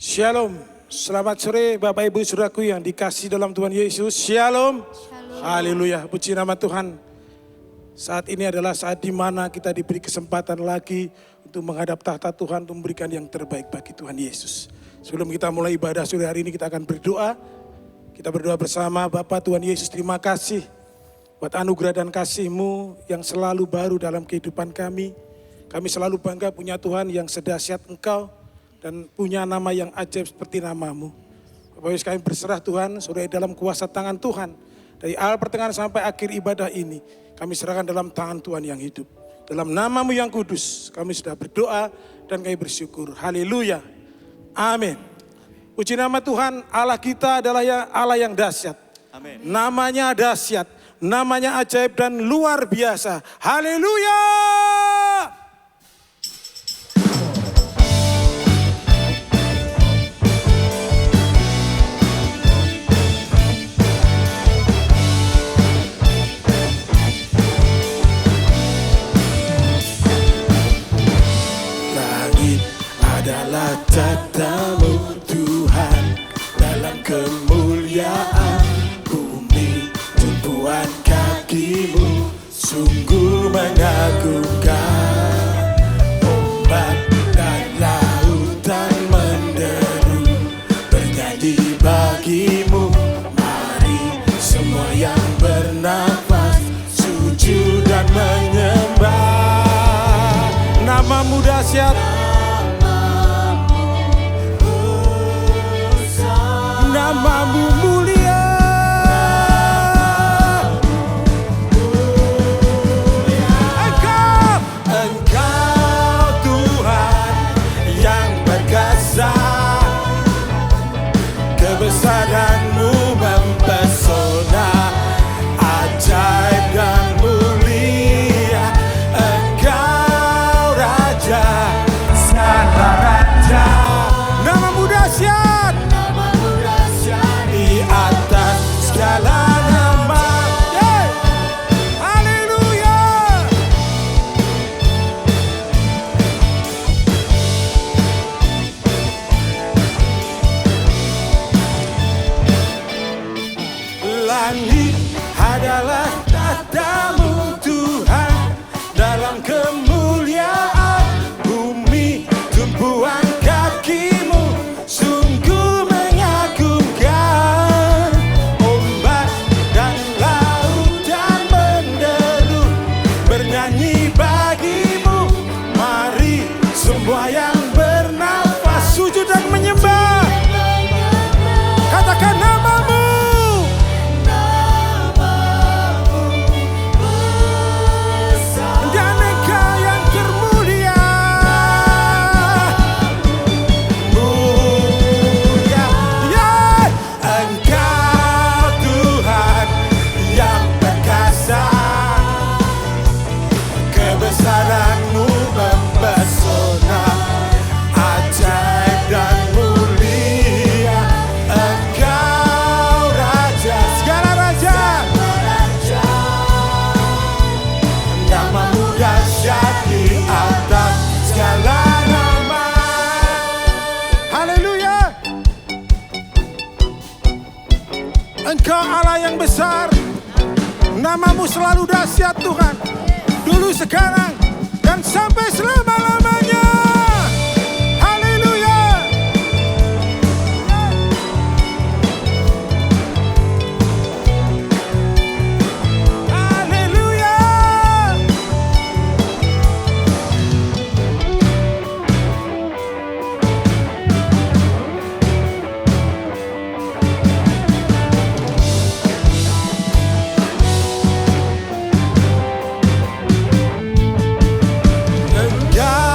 Shalom, selamat sore Bapak Ibu Saudaraku yang dikasih dalam Tuhan Yesus. Shalom, haleluya, puji nama Tuhan. Saat ini adalah saat di mana kita diberi kesempatan lagi untuk menghadap tahta Tuhan untuk memberikan yang terbaik bagi Tuhan Yesus. Sebelum kita mulai ibadah sore hari ini kita akan berdoa. Kita berdoa bersama. Bapak Tuhan Yesus, terima kasih buat anugerah dan kasih-Mu yang selalu baru dalam kehidupan kami. Kami selalu bangga punya Tuhan yang sedahsyat Engkau dan punya nama yang ajaib seperti nama-Mu. Bapak Yesus, kami berserah Tuhan, sore dalam kuasa tangan Tuhan. Dari awal pertengahan sampai akhir ibadah ini, kami serahkan dalam tangan Tuhan yang hidup. Dalam nama-Mu yang kudus, kami sudah berdoa dan kami bersyukur. Haleluya. Amin. Puji nama Tuhan, Allah kita adalah Allah yang dahsyat. Amin. Namanya dahsyat, namanya ajaib dan luar biasa. Haleluya. Adalah tatamu Tuhan dalam kemuliaan bumi, tumpuan kakimu sungguh mengagumkan. Ombak dan lautan menderu bernyanyi bagimu. Mari semua yang bernafas sujud dan menyembah. Namamu dahsyat, namamu mulia, Engkau Tuhan yang perkasa, kebesaran-Mu mempesona, ajaib dan mulia. Engkau Raja, segala raja, namamu dahsyat di atas segala nama. Haleluya. Langit adalah tahta-Mu Tuhan dalam kemuliaan bumi, tumpuan kaki-Mu sungguh mengagumkan. Ombak dan lautan menderu bernyanyi bagimu. Mari semua yang bernafas sujud dan menyembah. Katakan nama-Mu, dan Engkau yang termulia. Mulia, ya, Engkau Tuhan yang perkasa, kebesaran-Mu mempesona, ajaib dan mulia. Engkau Raja, segala raja, namamu dahsyat di atas segala nama. Haleluya. Engkau Allah yang besar, namamu selalu dahsyat Tuhan, dulu sekarang dan sampai selama-lamanya. Haleluya. Haleluya. Engkau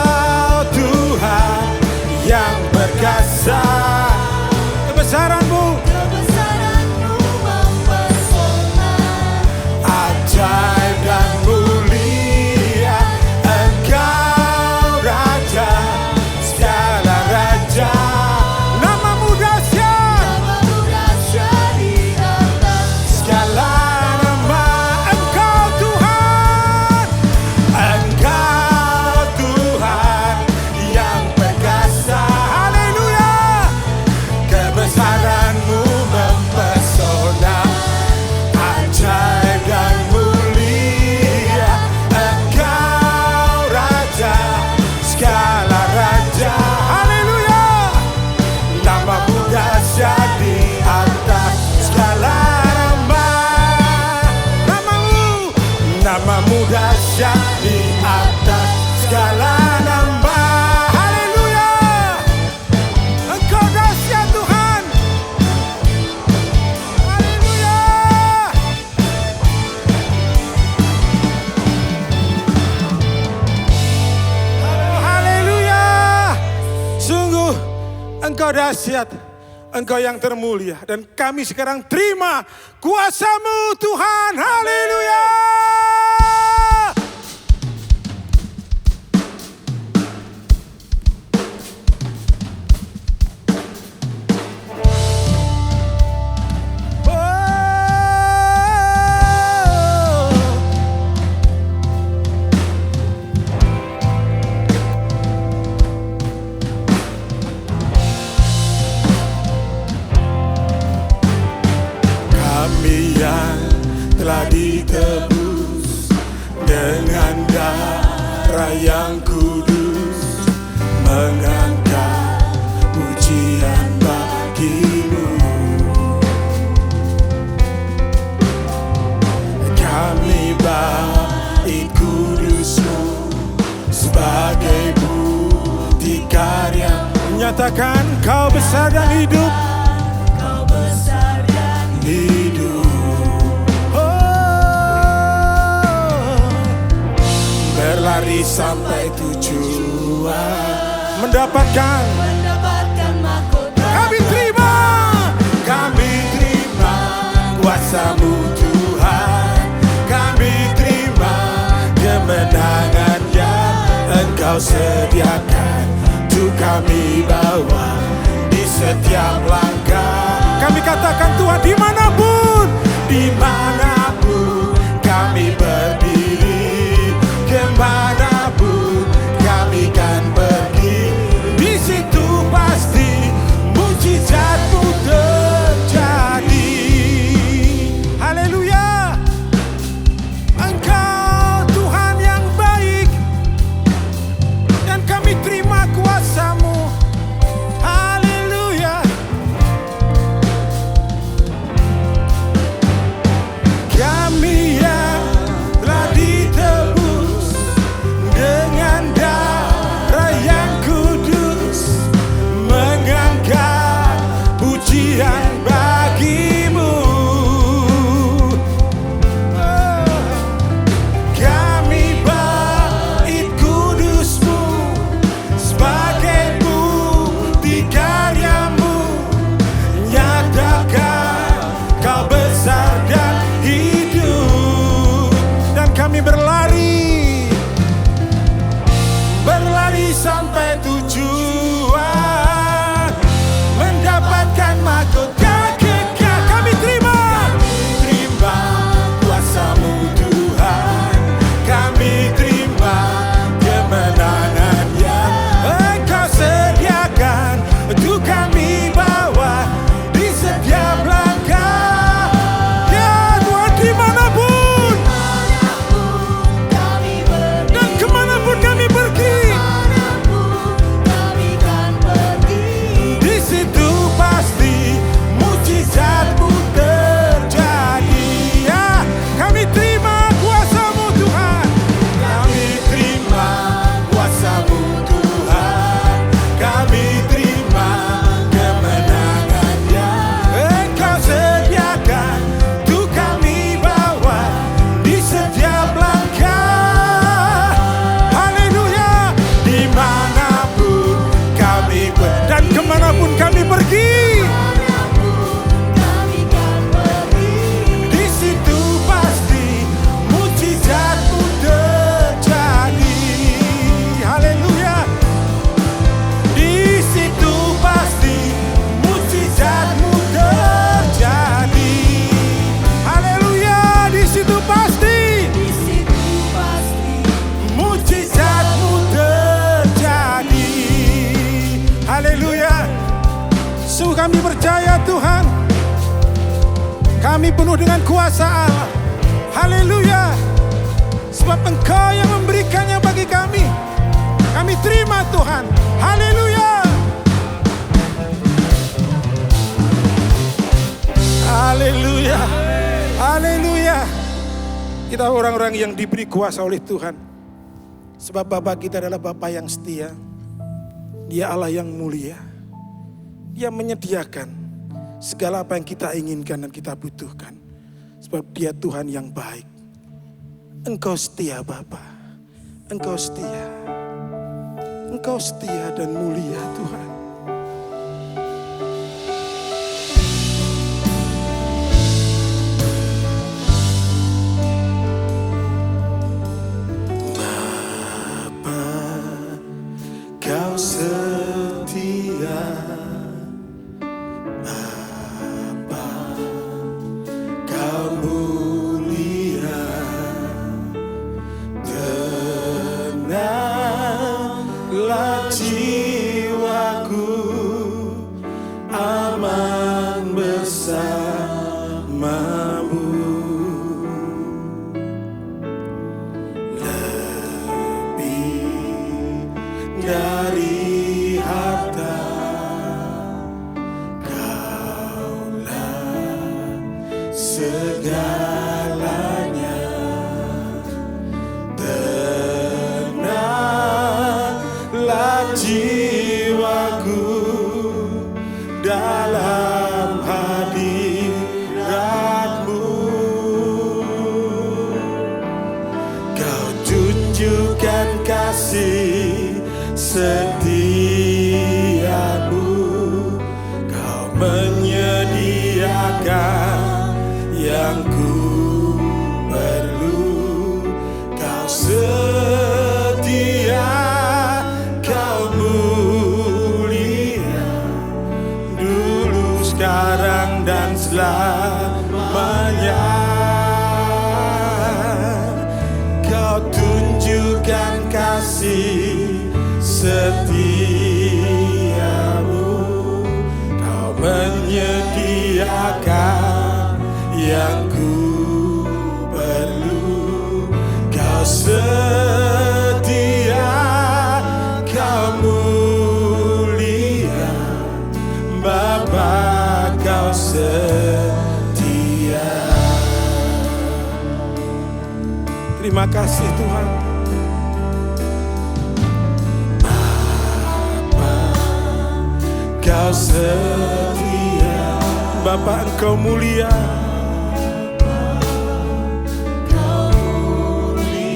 dahsyat, Engkau yang termulia. Dan kami sekarang terima kuasa-Mu Tuhan. Haleluya. Telah ditebus dengan darah yang kudus, mengangkat pujian bagi-Mu. Kami bait kudus-Mu sebagai bukti karya, menyatakan Kau besar dan hidup. Kau besar dan hidup. Berlari sampai tujuan, mendapatkan mahkota. Kami terima kuasa-Mu Tuhan. Kami terima kemenangan yang Engkau sediakan. Untuk kami bawa di setiap langkah. Kami katakan Tuhan, dimanapun kami berdiri, kemanapun kami kan pergi, di situ pasti mujizat-Mu terjadi. Haleluya. Engkau Tuhan yang baik, dan kami terima kuasa-Mu. Haleluya. Kami yang telah ditebus dengan darah yang kudus, mengangkat pujian bagi-Mu. Kami bait kudus-Mu sebagai bukti karya-Mu, nyatakan Kau besar dan hidup. Dan kami berlari sampai tujuan, mendapatkan mahkota kekal. Kami terima kuasa-Mu Tuhan. Kami terima kemenangan yang Engkau sediakan. Untuk kami bawa di setiap langkah. Ya Tuhan, dimanapun dan kemanapun kami pergi, di situ pasti mujizat-Mu terjadi. Ya, kami terima kuasa-Mu Tuhan. Kami terima kuasa-Mu Tuhan. Kami terima kemenangan yang Engkau sediakan. Untuk kami bawa di setiap langkah. Haleluya. Dimanapun kami dan kemanapun kami pergi, di situ pasti mujizat-Mu terjadi. Haleluya. Di situ pasti mujizat-Mu terjadi. Haleluya. Di situ pasti mujizat-Mu terjadi. Haleluya. Sungguh kami percaya Tuhan, kami penuh dengan kuasa Allah. Haleluya. Sebab Engkau yang memberikannya bagi kami. Kami terima Tuhan. Haleluya. Haleluya. Haleluya. Kita orang-orang yang diberi kuasa oleh Tuhan. Sebab Bapa kita adalah Bapa yang setia. Dia Allah yang mulia. Dia menyediakan segala apa yang kita inginkan dan kita butuhkan. Sebab Dia Tuhan yang baik. Engkau setia Bapa. Engkau setia. Engkau setia dan mulia Tuhan. segalanya. Tenanglah jiwaku dalam hadirat-Mu. Kau tunjukkan kasih setia-Mu. Kau menyediakan yang ku perlu. Kau setia, Kau mulia, dulu, sekarang, dan selamanya. Kau tunjukkan kasih setia-Mu. Kau menyediakan yang ku perlu. Kau setia, Kau mulia, Bapa, Kau setia. Terima kasih Tuhan. Kau setia, Bapa, Engkau mulia.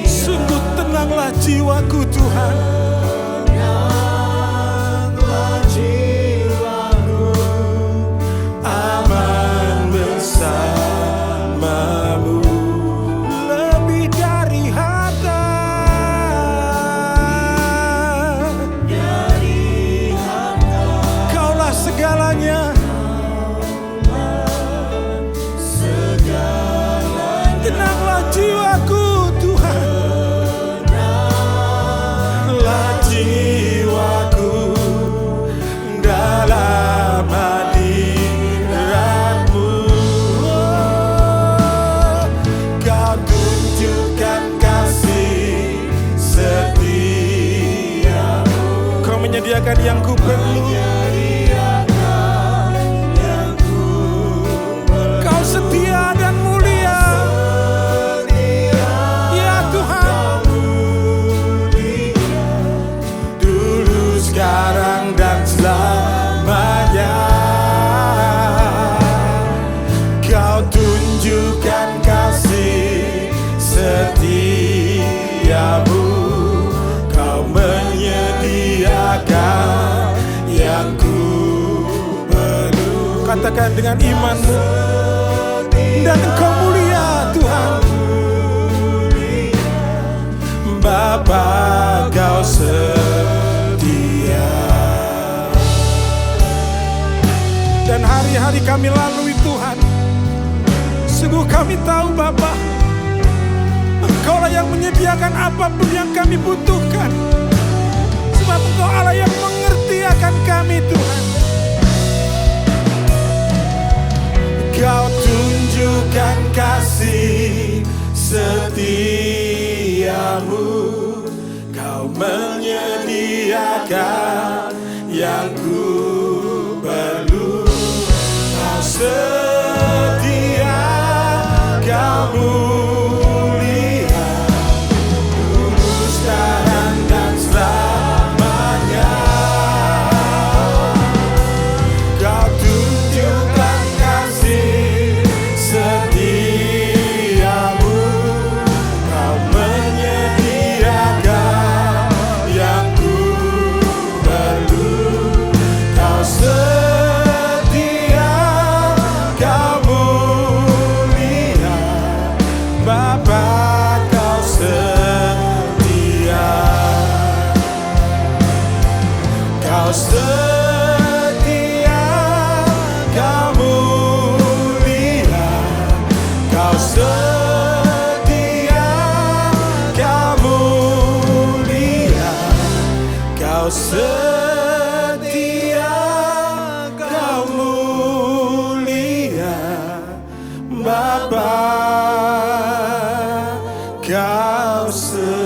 Sungguh tenanglah jiwaku Tuhan. Tenanglah jiwaku, aman bersama-Mu. Lebih dari harta, Kaulah segalanya. Tenanglah jiwaku Tuhan. Tenanglah jiwaku dalam hadirat-Mu. Kau tunjukkan kasih setia-Mu. Kau menyediakan yang ku perlu. Kau setia dan mulia. Ya Tuhan, dulu, sekarang, dan selamanya. Kau tunjukkan kasih setia-Mu. Kau menyediakan yang ku perlu. Katakan dengan iman-Mu. Dan Engkau mulia Tuhan. Bapa, Kau setia. Dan hari-hari kami lalui Tuhan, sungguh kami tahu Bapa, Engkaulah yang menyediakan apapun yang kami butuhkan. Sebab Engkau Allah yang mengerti akan kami Tuhan. Kau tunjukkan kasih setia-Mu. Kau menyediakan yang ku perlu. Kau setia, Kau mulia, dulu, sekarang, dan selamanya. Kau tunjukkan kasih setia-Mu. Kau menyediakan yang ku perlu. Kau setia, Kau mulia, Bapa, Kau setia. Kau setia, Kau mulia, Kau setia, Kau mulia, Kau setia, Kau mulia, Bapa, Kau setia.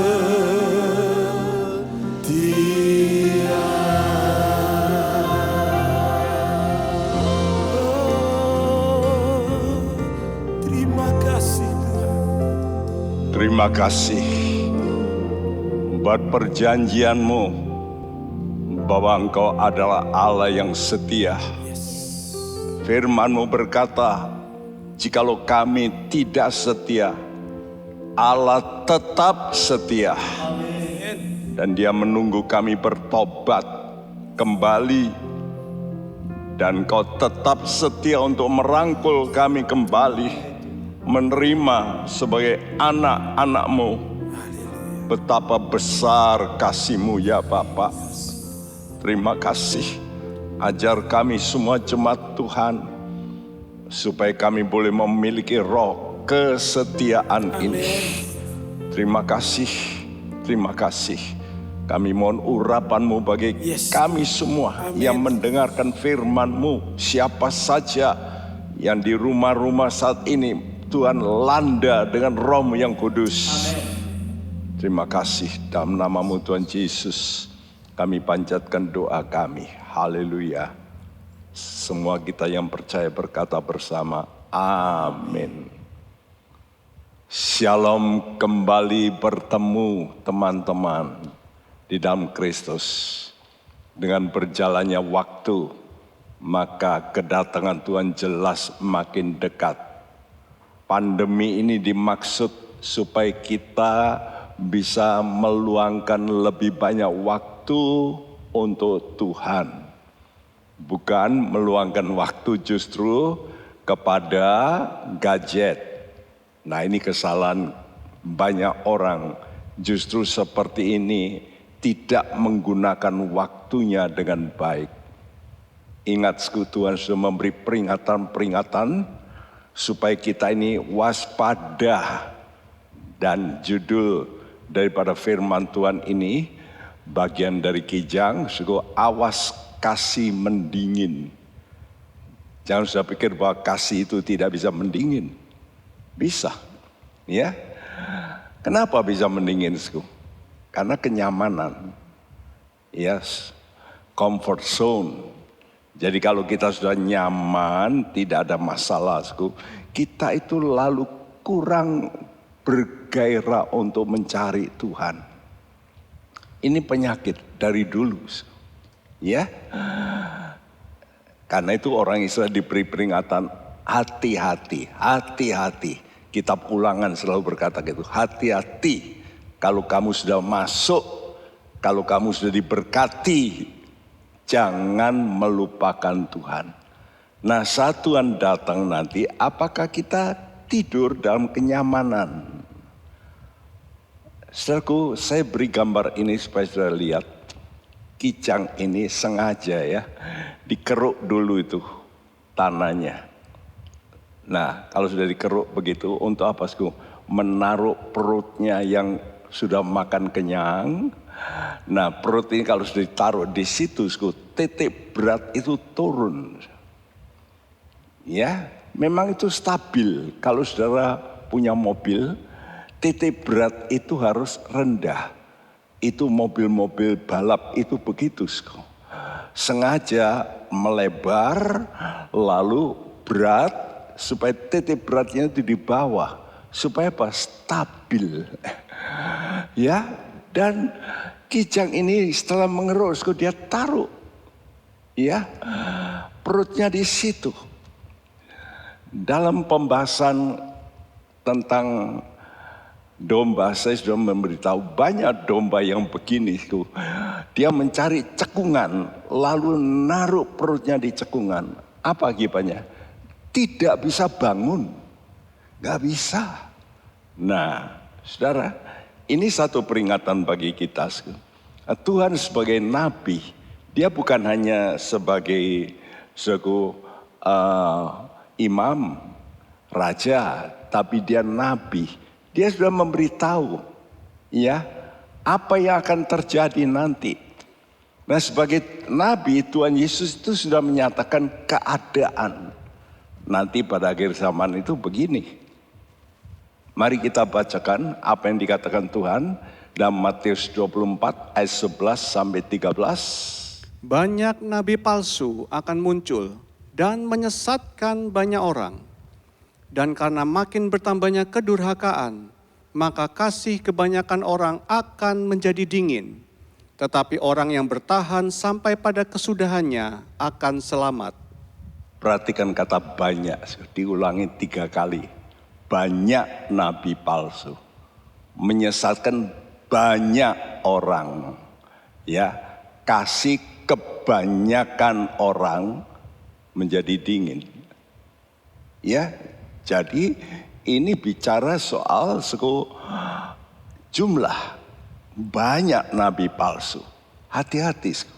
Oh, terima kasih. Terima kasih buat perjanjian-Mu bahwa Engkau adalah Allah yang setia. Firman-Mu berkata, jikalau kami tidak setia, Allah tetap setia. Dan Dia menunggu kami bertobat kembali. Dan Kau tetap setia untuk merangkul kami kembali, menerima sebagai anak-anak-Mu. Betapa besar kasih-Mu ya Bapa. Terima kasih. Ajar kami semua jemaat Tuhan, supaya kami boleh memiliki roh kesetiaan ini. Terima kasih, terima kasih. Kami mohon urapan-Mu bagi kami semua yang mendengarkan firman-Mu. Siapa saja yang di rumah-rumah saat ini, Tuhan landa dengan Roh-Mu yang kudus. Terima kasih, dalam nama-Mu Tuhan Yesus kami panjatkan doa kami. Haleluya. Semua kita yang percaya berkata bersama, amin. Shalom, kembali bertemu teman-teman di dalam Kristus. Dengan berjalannya waktu, maka kedatangan Tuhan jelas makin dekat. Pandemi ini dimaksud supaya kita bisa meluangkan lebih banyak waktu untuk Tuhan. Bukan meluangkan waktu justru kepada gadget. Nah, ini kesalahan banyak orang. Justru seperti ini, tidak menggunakan waktunya dengan baik. Ingat, Tuhan sudah memberi peringatan-peringatan supaya kita ini waspada. Dan judul daripada firman Tuhan ini, bagian dari Kijang, awas kasih mendingin. Jangan sudah pikir bahwa kasih itu tidak bisa mendingin. Bisa, ya. Kenapa bisa mendingin? Karena kenyamanan, yes, comfort zone. Jadi kalau kita sudah nyaman, tidak ada masalah, kita itu lalu kurang bergairah untuk mencari Tuhan. Ini penyakit dari dulu, ya. Karena itu orang Israel diberi peringatan, hati-hati, hati-hati. Kitab Ulangan selalu berkata gitu, hati-hati. Kalau kamu sudah masuk, kalau kamu sudah diberkati, jangan melupakan Tuhan. Nah, saat Tuhan datang nanti, apakah kita tidur dalam kenyamanan? Saudaraku, saya beri gambar ini supaya saudara lihat. Kijang ini sengaja ya, dikeruk dulu itu tanahnya. Nah, kalau sudah dikeruk begitu, untuk apa? Menaruh perutnya yang sudah makan kenyang. Nah, perut ini kalau sudah ditaruh di situ, titik berat itu turun. Ya, memang itu stabil. Kalau saudara punya mobil, titik berat itu harus rendah. Itu mobil-mobil balap itu begitu. Sengaja melebar, lalu berat, supaya titik beratnya itu di bawah. Supaya apa? Stabil. Ya, dan kijang ini setelah mengeruk, dia taruh. Ya, perutnya di situ. Dalam pembahasan tentang domba, saya sudah memberitahu banyak domba yang begini. Dia mencari cekungan, lalu naruh perutnya di cekungan. Apa akibatnya? Tidak bisa bangun. Gak bisa. Nah, saudara, ini satu peringatan bagi kita. Tuhan sebagai nabi, dia bukan hanya sebagai imam, raja, tapi dia nabi. Dia sudah memberitahu, ya, apa yang akan terjadi nanti. Nah, sebagai nabi, Tuhan Yesus itu sudah menyatakan keadaan nanti pada akhir zaman itu begini. Mari kita bacakan apa yang dikatakan Tuhan dalam Matius 24 ayat 11 sampai 13. Banyak nabi palsu akan muncul dan menyesatkan banyak orang. Dan karena makin bertambahnya kedurhakaan, maka kasih kebanyakan orang akan menjadi dingin. Tetapi orang yang bertahan sampai pada kesudahannya akan selamat. Perhatikan kata banyak, diulangi 3 kali. Banyak nabi palsu. Menyesatkan banyak orang. Ya, kasih kebanyakan orang menjadi dingin. Ya, jadi ini bicara soal jumlah banyak nabi palsu. Hati-hati.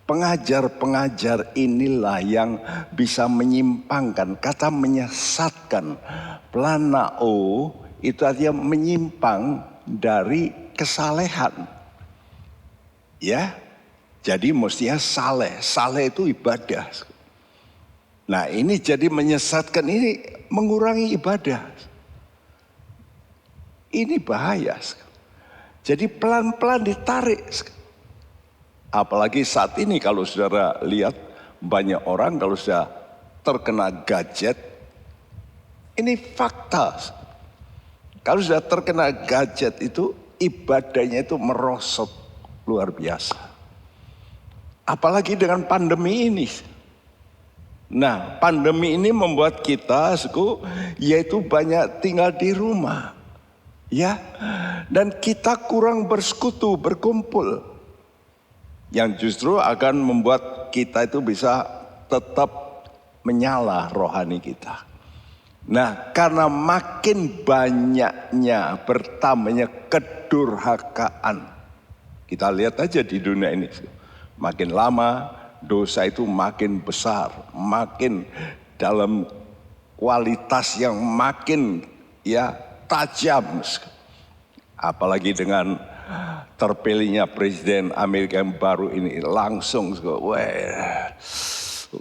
Pengajar-pengajar inilah yang bisa menyimpangkan. Kata menyesatkan. Planao itu artinya menyimpang dari kesalehan. Ya, jadi mestinya saleh. Saleh itu ibadah. Nah ini jadi menyesatkan, ini mengurangi ibadah. Ini bahaya. Jadi pelan-pelan ditarik. Apalagi saat ini kalau saudara lihat banyak orang kalau sudah terkena gadget. Ini fakta. Kalau sudah terkena gadget itu ibadahnya itu merosot luar biasa. Apalagi dengan pandemi ini. Nah, pandemi ini membuat kita yaitu banyak tinggal di rumah. Ya. Dan kita kurang bersekutu, berkumpul. Yang justru akan membuat kita itu bisa tetap menyala rohani kita. Nah, karena makin banyaknya bertambahnya kedurhakaan. Kita lihat aja di dunia ini. Makin lama dosa itu makin besar, makin dalam kualitas yang makin tajam. Apalagi dengan terpilihnya Presiden Amerika yang baru ini langsung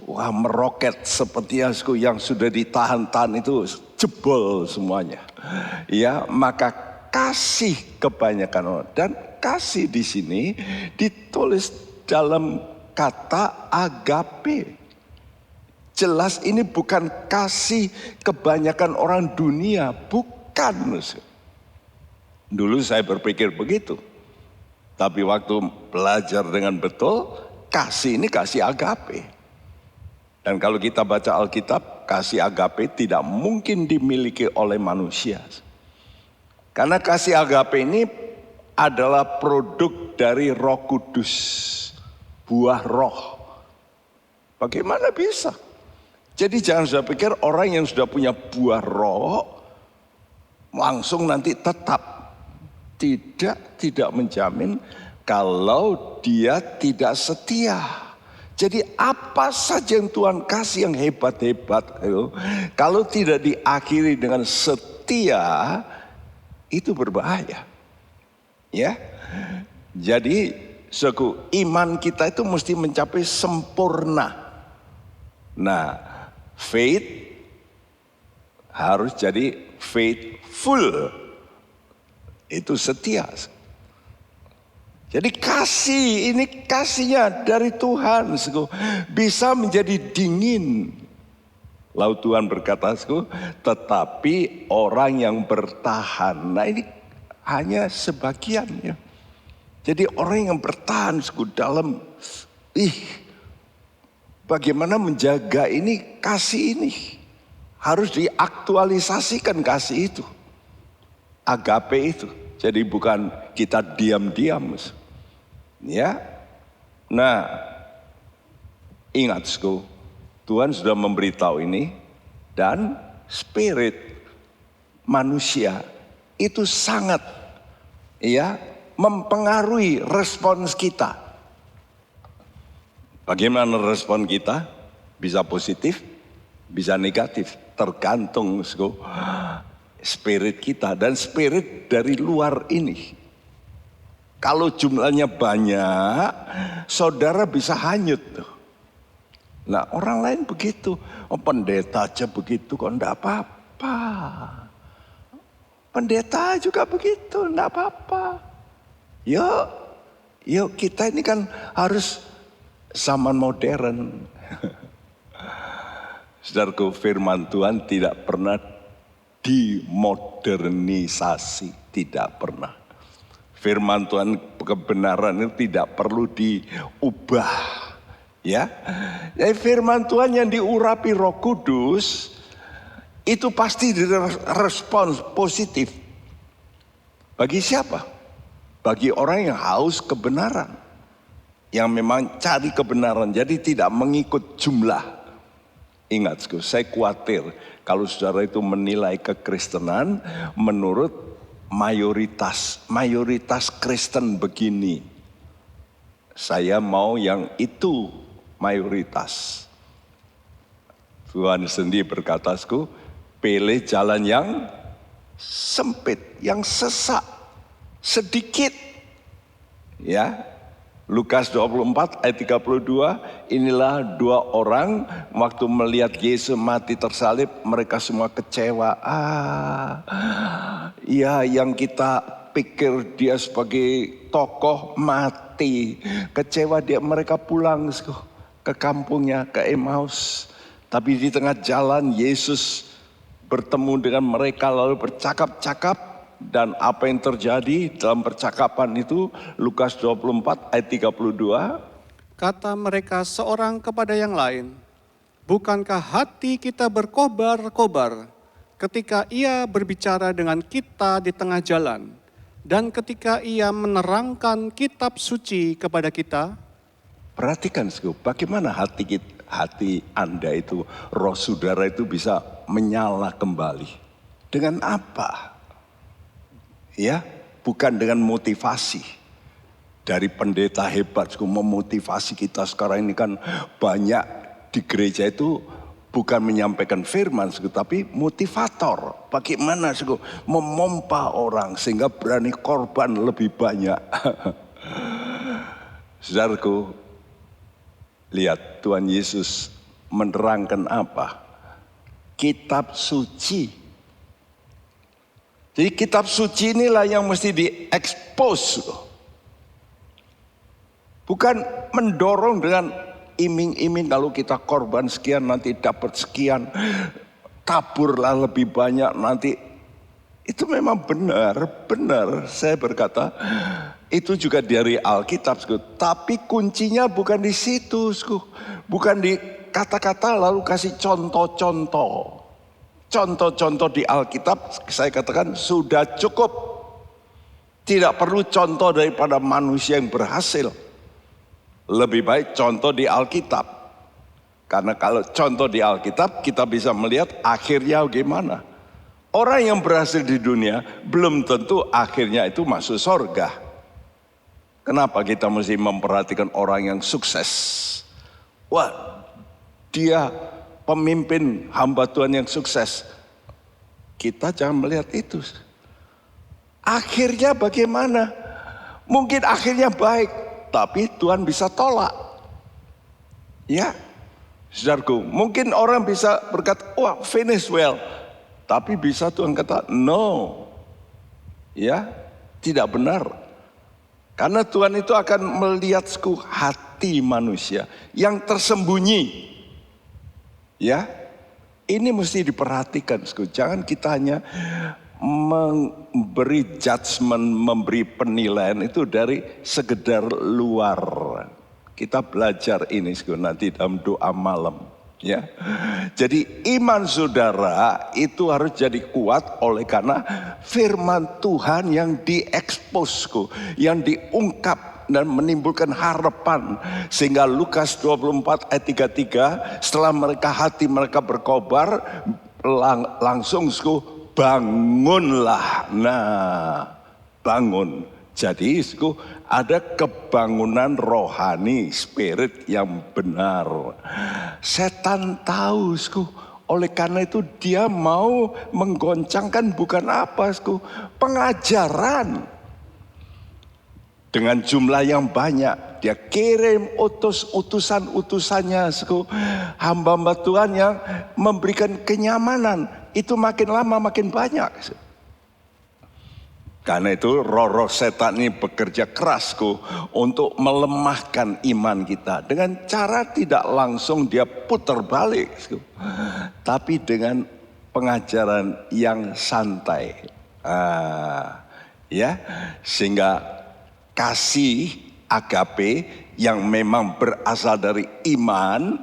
wah meroket seperti yang sudah ditahan-tahan itu jebol semuanya. Ya, maka kasih kebanyakan orang, dan kasih di sini ditulis dalam kata agape. Jelas ini bukan kasih kebanyakan orang dunia, bukan. Dulu saya berpikir begitu. Tapi waktu belajar dengan betul, kasih ini kasih agape. Dan kalau kita baca Alkitab, kasih agape tidak mungkin dimiliki oleh manusia. Karena kasih agape ini adalah produk dari Roh Kudus, buah roh. Bagaimana bisa? Jadi jangan sudah pikir orang yang sudah punya buah roh langsung nanti tetap. Tidak menjamin kalau dia tidak setia. Jadi apa saja yang Tuhan kasih yang hebat-hebat, kalau tidak diakhiri dengan setia, itu berbahaya. Ya, jadi iman kita itu mesti mencapai sempurna. Nah, faith harus jadi faithful. Itu setia. Jadi kasih, ini kasihnya dari Tuhan. Bisa menjadi dingin. Lalu Tuhan berkata, tetapi orang yang bertahan. Nah ini hanya sebagian ya. Jadi orang yang bertahan dalam, bagaimana menjaga ini, kasih ini. Harus diaktualisasikan kasih itu. Agape itu. Jadi bukan kita diam-diam. Ya. Nah, ingat Tuhan sudah memberitahu ini, dan spirit manusia itu sangat mempengaruhi respons kita. Bagaimana respon kita? Bisa positif, bisa negatif, tergantung spirit kita dan spirit dari luar ini. Kalau jumlahnya banyak, saudara bisa hanyut tuh. Nah orang lain begitu, pendeta aja begitu kok enggak apa-apa. Pendeta juga begitu, enggak apa-apa. Yuk kita ini kan harus zaman modern. Saudaraku, firman Tuhan tidak pernah dimodernisasi, tidak pernah. Firman Tuhan kebenaran itu tidak perlu diubah, ya. Jadi firman Tuhan yang diurapi Roh Kudus itu pasti direspons positif. Bagi siapa? Bagi orang yang haus kebenaran, yang memang cari kebenaran, jadi tidak mengikut jumlah. Ingat, saya khawatir kalau saudara itu menilai kekristenan menurut mayoritas Kristen begini. Saya mau yang itu mayoritas. Tuhan sendiri berkata, pilih jalan yang sempit, yang sesak, sedikit. Ya, Lukas 24 ayat 32, inilah dua orang waktu melihat Yesus mati tersalib, mereka semua kecewa. Ya, yang kita pikir dia sebagai tokoh mati, kecewa dia. Mereka pulang ke kampungnya, ke Emmaus. Tapi di tengah jalan Yesus bertemu dengan mereka lalu bercakap-cakap. Dan apa yang terjadi dalam percakapan itu, Lukas 24 ayat 32. Kata mereka seorang kepada yang lain, bukankah hati kita berkobar-kobar ketika ia berbicara dengan kita di tengah jalan, dan ketika ia menerangkan kitab suci kepada kita? Perhatikan, bagaimana hati Anda itu, roh saudara itu bisa menyala kembali. Dengan apa? Ya, bukan dengan motivasi dari pendeta hebat memotivasi kita. Sekarang ini kan banyak di gereja itu bukan menyampaikan firman, tapi motivator. Bagaimana memompa orang sehingga berani korban lebih banyak. Saudaraku, lihat Tuhan Yesus menerangkan apa? Kitab suci. Jadi kitab suci inilah yang mesti diekspos. Bukan mendorong dengan iming-iming kalau kita korban sekian nanti dapat sekian. Taburlah lebih banyak nanti. Itu memang benar. Saya berkata itu juga dari Alkitab. Tapi kuncinya bukan di situ. Bukan di kata-kata lalu kasih contoh-contoh. Contoh-contoh di Alkitab saya katakan sudah cukup. Tidak perlu contoh daripada manusia yang berhasil. Lebih baik contoh di Alkitab. Karena kalau contoh di Alkitab kita bisa melihat akhirnya bagaimana. Orang yang berhasil di dunia belum tentu akhirnya itu masuk surga. Kenapa kita mesti memperhatikan orang yang sukses? Wah, dia pemimpin hamba Tuhan yang sukses. Kita jangan melihat itu. Akhirnya bagaimana? Mungkin akhirnya baik, tapi Tuhan bisa tolak. Ya, saudaraku, mungkin orang bisa berkata, wah finish well. Tapi bisa Tuhan kata, no. Ya, tidak benar. Karena Tuhan itu akan melihat hati manusia yang tersembunyi. Ya, ini mesti diperhatikan. Jangan kita hanya memberi judgement, memberi penilaian itu dari sekedar luar. Kita belajar ini nanti dalam doa malam. Ya, jadi iman saudara itu harus jadi kuat oleh karena firman Tuhan yang diekspos, yang diungkap dan menimbulkan harapan. Sehingga Lukas 24 ayat 33, setelah hati mereka berkobar, langsung bangunlah. Nah, bangun. Jadi ada kebangunan rohani, spirit yang benar. Setan tahu, oleh karena itu dia mau menggoncangkan bukan apa, pengajaran. Dengan jumlah yang banyak, dia kirim utusan-utusannya, hamba-hamba Tuhan yang memberikan kenyamanan. Itu makin lama makin banyak. Karena itu roh-roh setan ini bekerja keras untuk melemahkan iman kita. Dengan cara tidak langsung dia putar balik. Tapi dengan pengajaran yang santai. Ya, sehingga kasih agape yang memang berasal dari iman,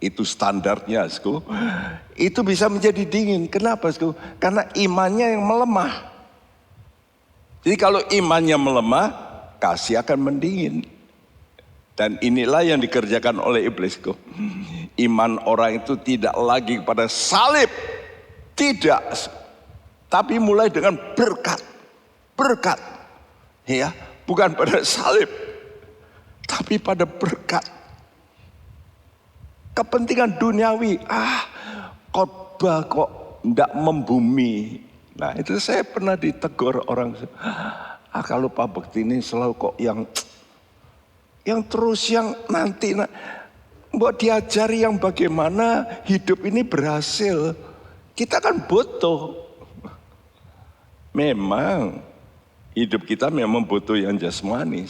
itu standarnya, Sku, itu bisa menjadi dingin. Kenapa, Sku? Karena imannya yang melemah. Jadi kalau imannya melemah, kasih akan mendingin. Dan inilah yang dikerjakan oleh iblis, Sku. Iman orang itu tidak lagi kepada salib, tidak, tapi mulai dengan berkat, ya, bukan pada salib, tapi pada berkat. Kepentingan duniawi, khotbah kok ndak membumi. Nah itu saya pernah ditegur orang, kalau Pak Bekti ini selalu kok yang terus yang nanti, buat diajari yang bagaimana hidup ini berhasil. Kita kan butuh, memang hidup kita memang butuh yang jasmani.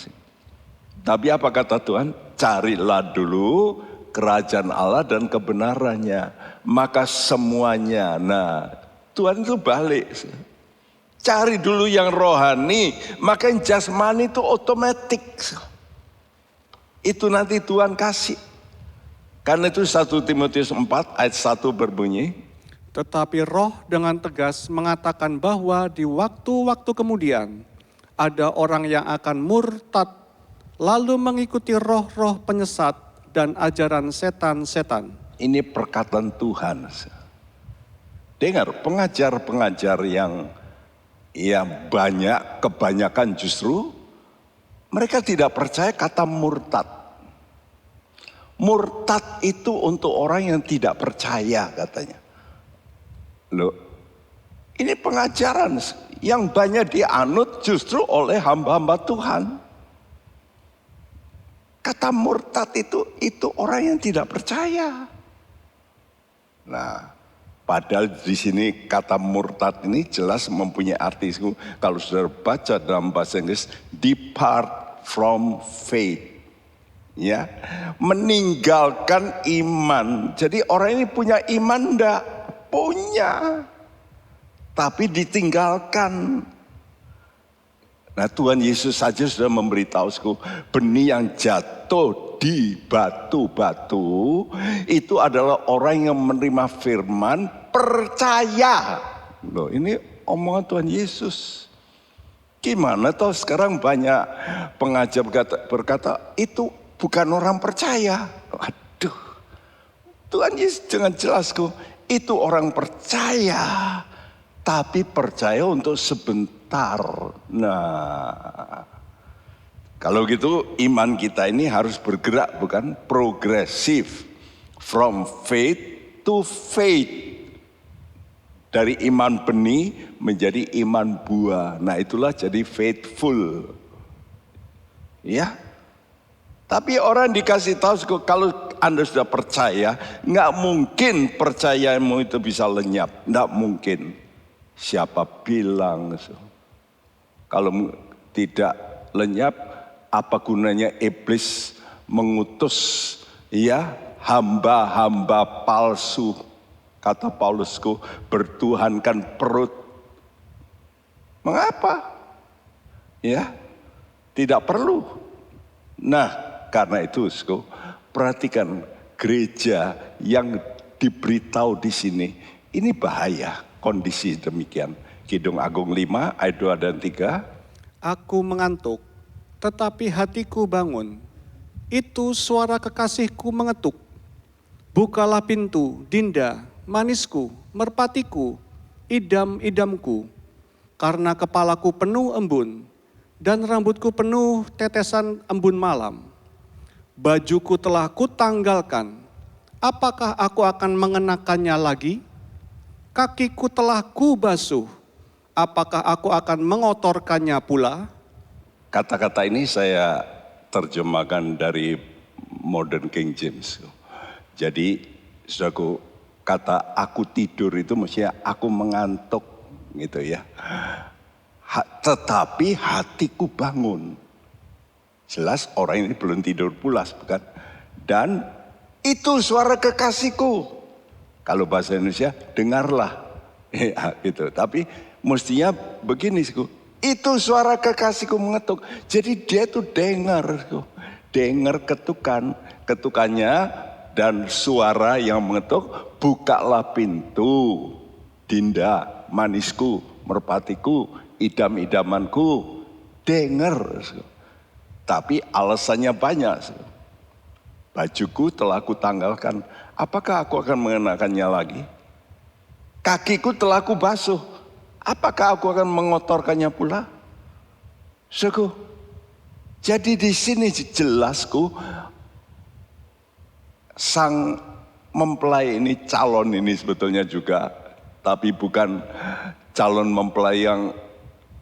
Tapi apa kata Tuhan? Carilah dulu kerajaan Allah dan kebenarannya, maka semuanya. Nah, Tuhan itu balik. Cari dulu yang rohani, maka yang jasmani itu otomatis. Itu nanti Tuhan kasih. Karena itu 1 Timotius 4 ayat 1 berbunyi, Tetapi Roh dengan tegas mengatakan bahwa di waktu-waktu kemudian ada orang yang akan murtad, lalu mengikuti roh-roh penyesat dan ajaran setan-setan. ini perkataan Tuhan. Dengar, pengajar-pengajar yang banyak, kebanyakan justru mereka tidak percaya kata murtad. Murtad itu untuk orang yang tidak percaya katanya. Loh, ini pengajaran yang banyak dianut justru oleh hamba-hamba Tuhan. Kata murtad itu orang yang tidak percaya. Nah, padahal di sini kata murtad ini jelas mempunyai arti. Kalau saudara baca dalam bahasa Inggris, depart from faith. Ya, meninggalkan iman. Jadi orang ini punya iman enggak? Punya. Tapi ditinggalkan. Nah, Tuhan Yesus saja sudah memberitahu, benih yang jatuh di batu-batu itu adalah orang yang menerima firman, percaya. Loh, ini omongan Tuhan Yesus. Gimana toh sekarang banyak pengajar berkata itu bukan orang percaya. Aduh, Tuhan Yesus dengan jelas itu orang percaya, tapi percaya untuk sebentar. Nah, kalau gitu iman kita ini harus bergerak, bukan progresif, from faith to faith. Dari iman benih menjadi iman buah. Nah itulah jadi faithful. Ya. Tapi orang dikasih tahu kalau Anda sudah percaya, nggak mungkin percayamu itu bisa lenyap, nggak mungkin. Siapa bilang? Kalau tidak lenyap, apa gunanya iblis mengutus hamba-hamba palsu? Kata Paulusku, bertuhankan perut. Mengapa? Ya, tidak perlu. Nah, karena itu, perhatikan gereja yang diberitahu di sini. Ini bahaya kondisi demikian. Kidung Agung 5 ayat 2 dan 3. Aku mengantuk, tetapi hatiku bangun. Itu suara kekasihku mengetuk. Bukalah pintu, Dinda, manisku, merpatiku, idam-idamku. Karena kepalaku penuh embun, dan rambutku penuh tetesan embun malam. Bajuku telah kutanggalkan, apakah aku akan mengenakannya lagi? Kakiku telah kubasuh, apakah aku akan mengotorkannya pula? Kata-kata ini saya terjemahkan dari Modern King James. Jadi, saudaraku, kata aku tidur itu maksudnya aku mengantuk gitu ya. Tetapi hatiku bangun. Jelas orang ini belum tidur pulas, bukan? Dan itu suara kekasihku. Kalau bahasa Indonesia, dengarlah. Ya, gitu. Tapi mestinya begini, itu suara kekasihku mengetuk. Jadi dia itu dengar, dengar ketukannya dan suara yang mengetuk, bukalah pintu, Dinda, manisku, merpatiku, idam-idamanku, dengar. Tapi alasannya banyak. Bajuku telah kutanggalkan, apakah aku akan mengenakannya lagi? Kakiku telah kubasuh, apakah aku akan mengotorkannya pula? Jadi di sini jelasku, sang mempelai ini, calon ini sebetulnya juga, tapi bukan calon mempelai yang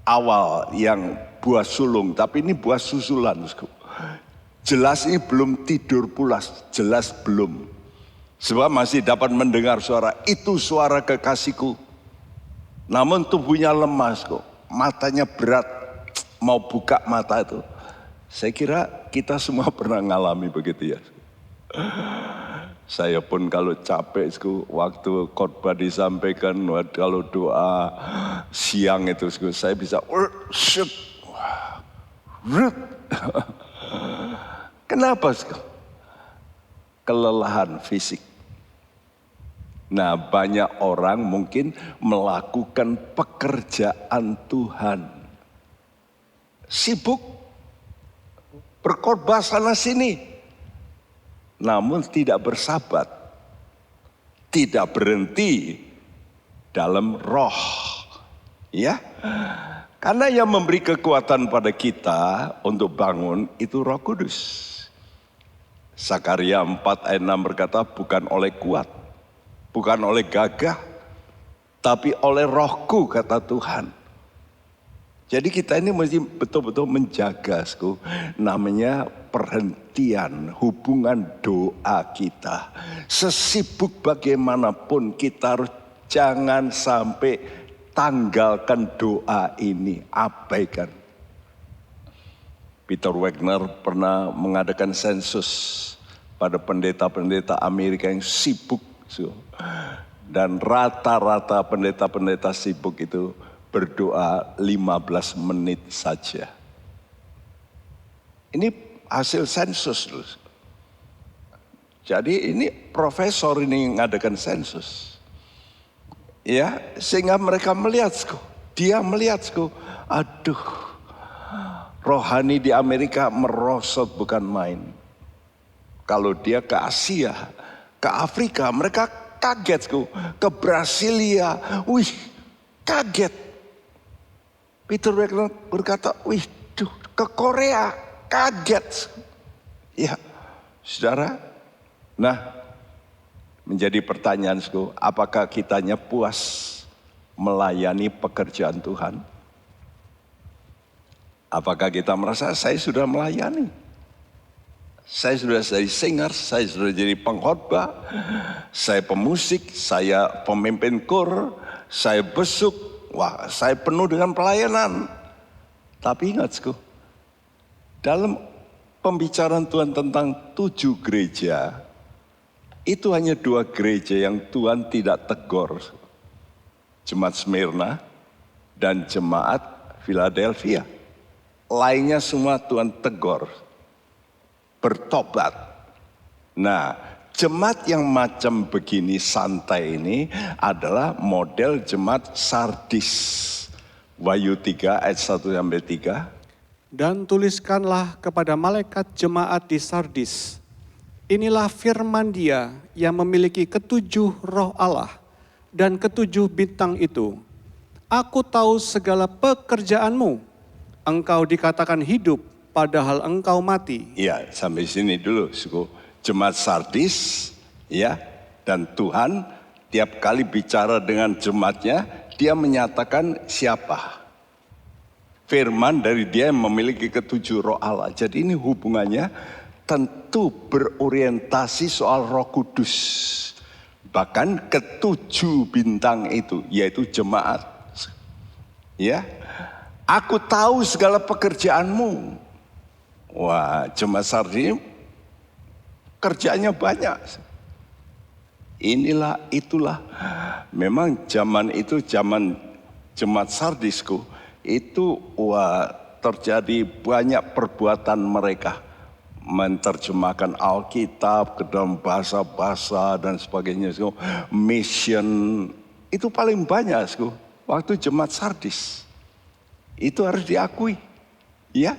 awal, yang buah sulung, tapi ini buah susulan. Jelas ini belum tidur pulas, jelas belum. Sebab masih dapat mendengar suara, itu suara kekasihku. Namun tubuhnya lemas kok, matanya berat, mau buka mata itu. Saya kira kita semua pernah ngalami begitu ya. Saya pun kalau capek, waktu khotbah disampaikan, kalau doa siang itu, saya bisa kenapa? Kelelahan fisik. Nah, banyak orang mungkin melakukan pekerjaan Tuhan, sibuk berkhotbah sana sini, namun tidak bersabat, tidak berhenti dalam roh, ya. Karena yang memberi kekuatan pada kita untuk bangun itu Roh Kudus. Sakaria 4 ayat 6 berkata, bukan oleh kuat, bukan oleh gagah, tapi oleh rohku, kata Tuhan. Jadi kita ini mesti betul-betul menjaga, namanya perhentian hubungan doa kita. Sesibuk bagaimanapun kita harus jangan sampai tanggalkan doa ini, abaikan. Peter Wagner pernah mengadakan sensus pada pendeta-pendeta Amerika yang sibuk. Dan rata-rata pendeta-pendeta sibuk itu berdoa 15 menit saja. Ini hasil sensus. Jadi ini profesor ini mengadakan sensus. Ya, sehingga mereka melihat, dia melihat, aduh, rohani di Amerika merosot bukan main. Kalau dia ke Asia, ke Afrika, mereka kaget, ke Brasilia, wih, kaget. Peter Wagner berkata, wih, ke Korea, kaget. Ya, saudara, nah, menjadi pertanyaan, apakah kitanya puas melayani pekerjaan Tuhan? Apakah kita merasa saya sudah melayani? Saya sudah jadi singer, saya sudah jadi pengkhotbah, saya pemusik, saya pemimpin kor, saya besuk, wah saya penuh dengan pelayanan. Tapi ingat, dalam pembicaraan Tuhan tentang 7 gereja, itu hanya 2 gereja yang Tuhan tidak tegur. Jemaat Smyrna dan jemaat Philadelphia. Lainnya semua Tuhan tegur. Bertobat. Nah, jemaat yang macam begini santai ini adalah model jemaat Sardis. Wahyu 3 ayat 1-3. Dan tuliskanlah kepada malaikat jemaat di Sardis. Inilah firman Dia yang memiliki 7 roh Allah dan 7 bintang itu. Aku tahu segala pekerjaanmu. Engkau dikatakan hidup padahal engkau mati. Ya, sampai sini dulu, Jemaat Sardis, ya, dan Tuhan tiap kali bicara dengan jemaatnya, dia menyatakan siapa. Firman dari Dia yang memiliki 7 roh Allah. Jadi ini hubungannya tentu berorientasi soal Roh Kudus. Bahkan 7 bintang itu, yaitu jemaat. Ya, aku tahu segala pekerjaanmu. Wah, jemaat Sardis kerjaannya banyak. Inilah itulah. Memang zaman itu zaman jemaat Sardisku itu terjadi banyak perbuatan mereka. Menerjemahkan Alkitab ke dalam bahasa-bahasa dan sebagainya. Mission itu paling banyak waktu jemaat Sardis. Itu harus diakui. Ya.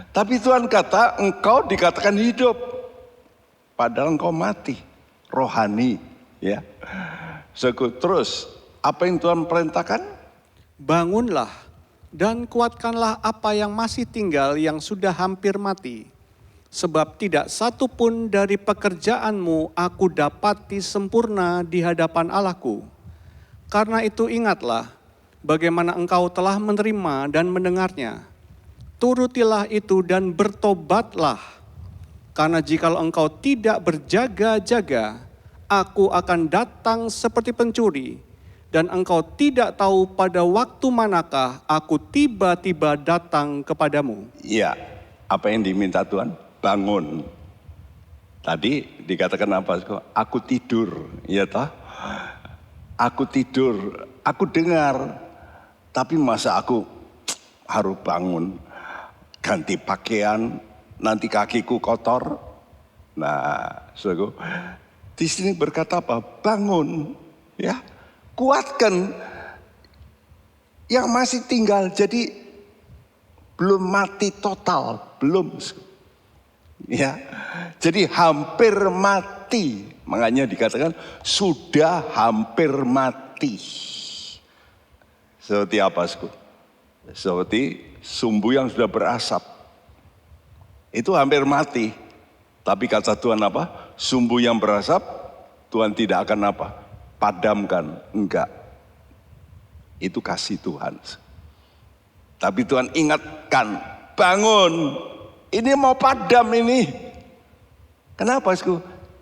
Tapi Tuhan kata engkau dikatakan hidup. Padahal engkau mati. Rohani. Ya. Terus apa yang Tuhan perintahkan? Bangunlah dan kuatkanlah apa yang masih tinggal yang sudah hampir mati. Sebab tidak satu pun dari pekerjaanmu aku dapati sempurna di hadapan Allahku. Karena itu ingatlah bagaimana engkau telah menerima dan mendengarnya. Turutilah itu dan bertobatlah. Karena jikalau engkau tidak berjaga-jaga, aku akan datang seperti pencuri. Dan engkau tidak tahu pada waktu manakah aku tiba-tiba datang kepadamu. Iya, apa yang diminta Tuhan? Bangun. Tadi dikatakan apa? Aku tidur, ya toh? Aku tidur, aku dengar. Tapi masa aku harus bangun, ganti pakaian, nanti kakiku kotor. Nah, saudaraku, di sini berkata apa? Bangun, ya, kuatkan yang masih tinggal. Jadi belum mati total, belum. Ya, jadi hampir mati. Makanya dikatakan sudah hampir mati. Seperti apa, seperti sumbu yang sudah berasap. Itu hampir mati. Tapi kata Tuhan apa? Sumbu yang berasap, Tuhan tidak akan apa? Padamkan. Enggak. Itu kasih Tuhan. Tapi Tuhan ingatkan, bangun. Ini mau padam ini. Kenapa?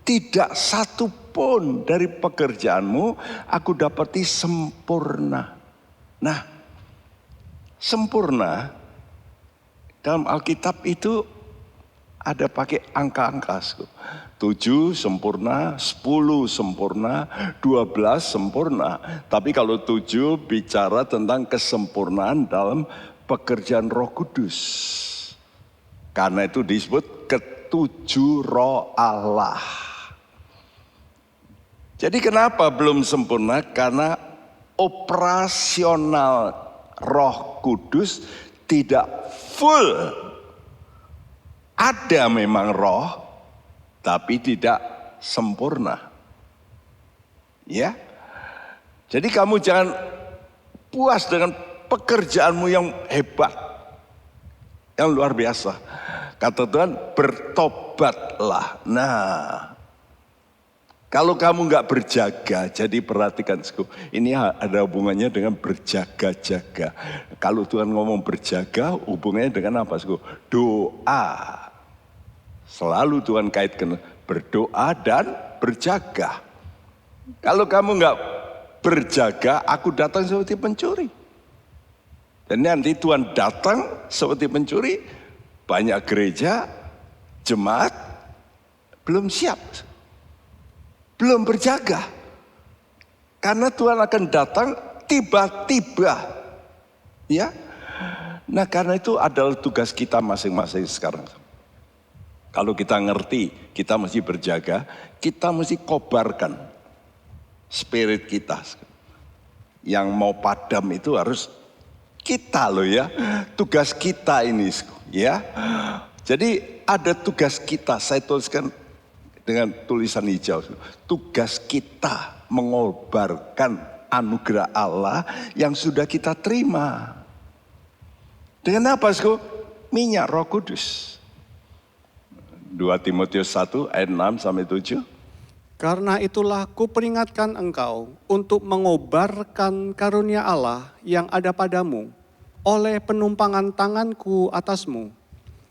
Tidak satu pun dari pekerjaanmu aku dapati sempurna. Nah, sempurna dalam Alkitab itu ada pakai angka-angka. 7 sempurna, 10 sempurna, 12 sempurna. Tapi kalau 7 bicara tentang kesempurnaan dalam pekerjaan Roh Kudus. Karena itu disebut ketujuh roh Allah. Jadi kenapa belum sempurna? Karena operasional Roh Kudus tidak full. Ada memang roh, tapi tidak sempurna. Ya. Jadi kamu jangan puas dengan pekerjaanmu yang hebat, yang luar biasa. Kata Tuhan, bertobatlah. Nah, kalau kamu nggak berjaga, jadi perhatikan, ini ada hubungannya dengan berjaga-jaga. Kalau Tuhan ngomong berjaga, hubungannya dengan apa? Doa. Selalu Tuhan kaitkan berdoa dan berjaga. Kalau kamu nggak berjaga, aku datang seperti pencuri. Dan nanti Tuhan datang seperti pencuri, banyak gereja, jemaat belum siap. Belum berjaga. Karena Tuhan akan datang tiba-tiba. Ya. Nah, karena itu adalah tugas kita masing-masing sekarang. Kalau kita ngerti, kita mesti berjaga, kita mesti kobarkan spirit kita. Yang mau padam itu harus kita loh ya. Tugas kita ini ya. Jadi ada tugas kita, saya tuliskan dengan tulisan hijau. Tugas kita mengobarkan anugerah Allah yang sudah kita terima. Dengan apa, minyak Roh Kudus. 2 Timotius 1 ayat 6 sampai 7. Karena itulah kuperingatkan engkau untuk mengobarkan karunia Allah yang ada padamu oleh penumpangan tanganku atasmu.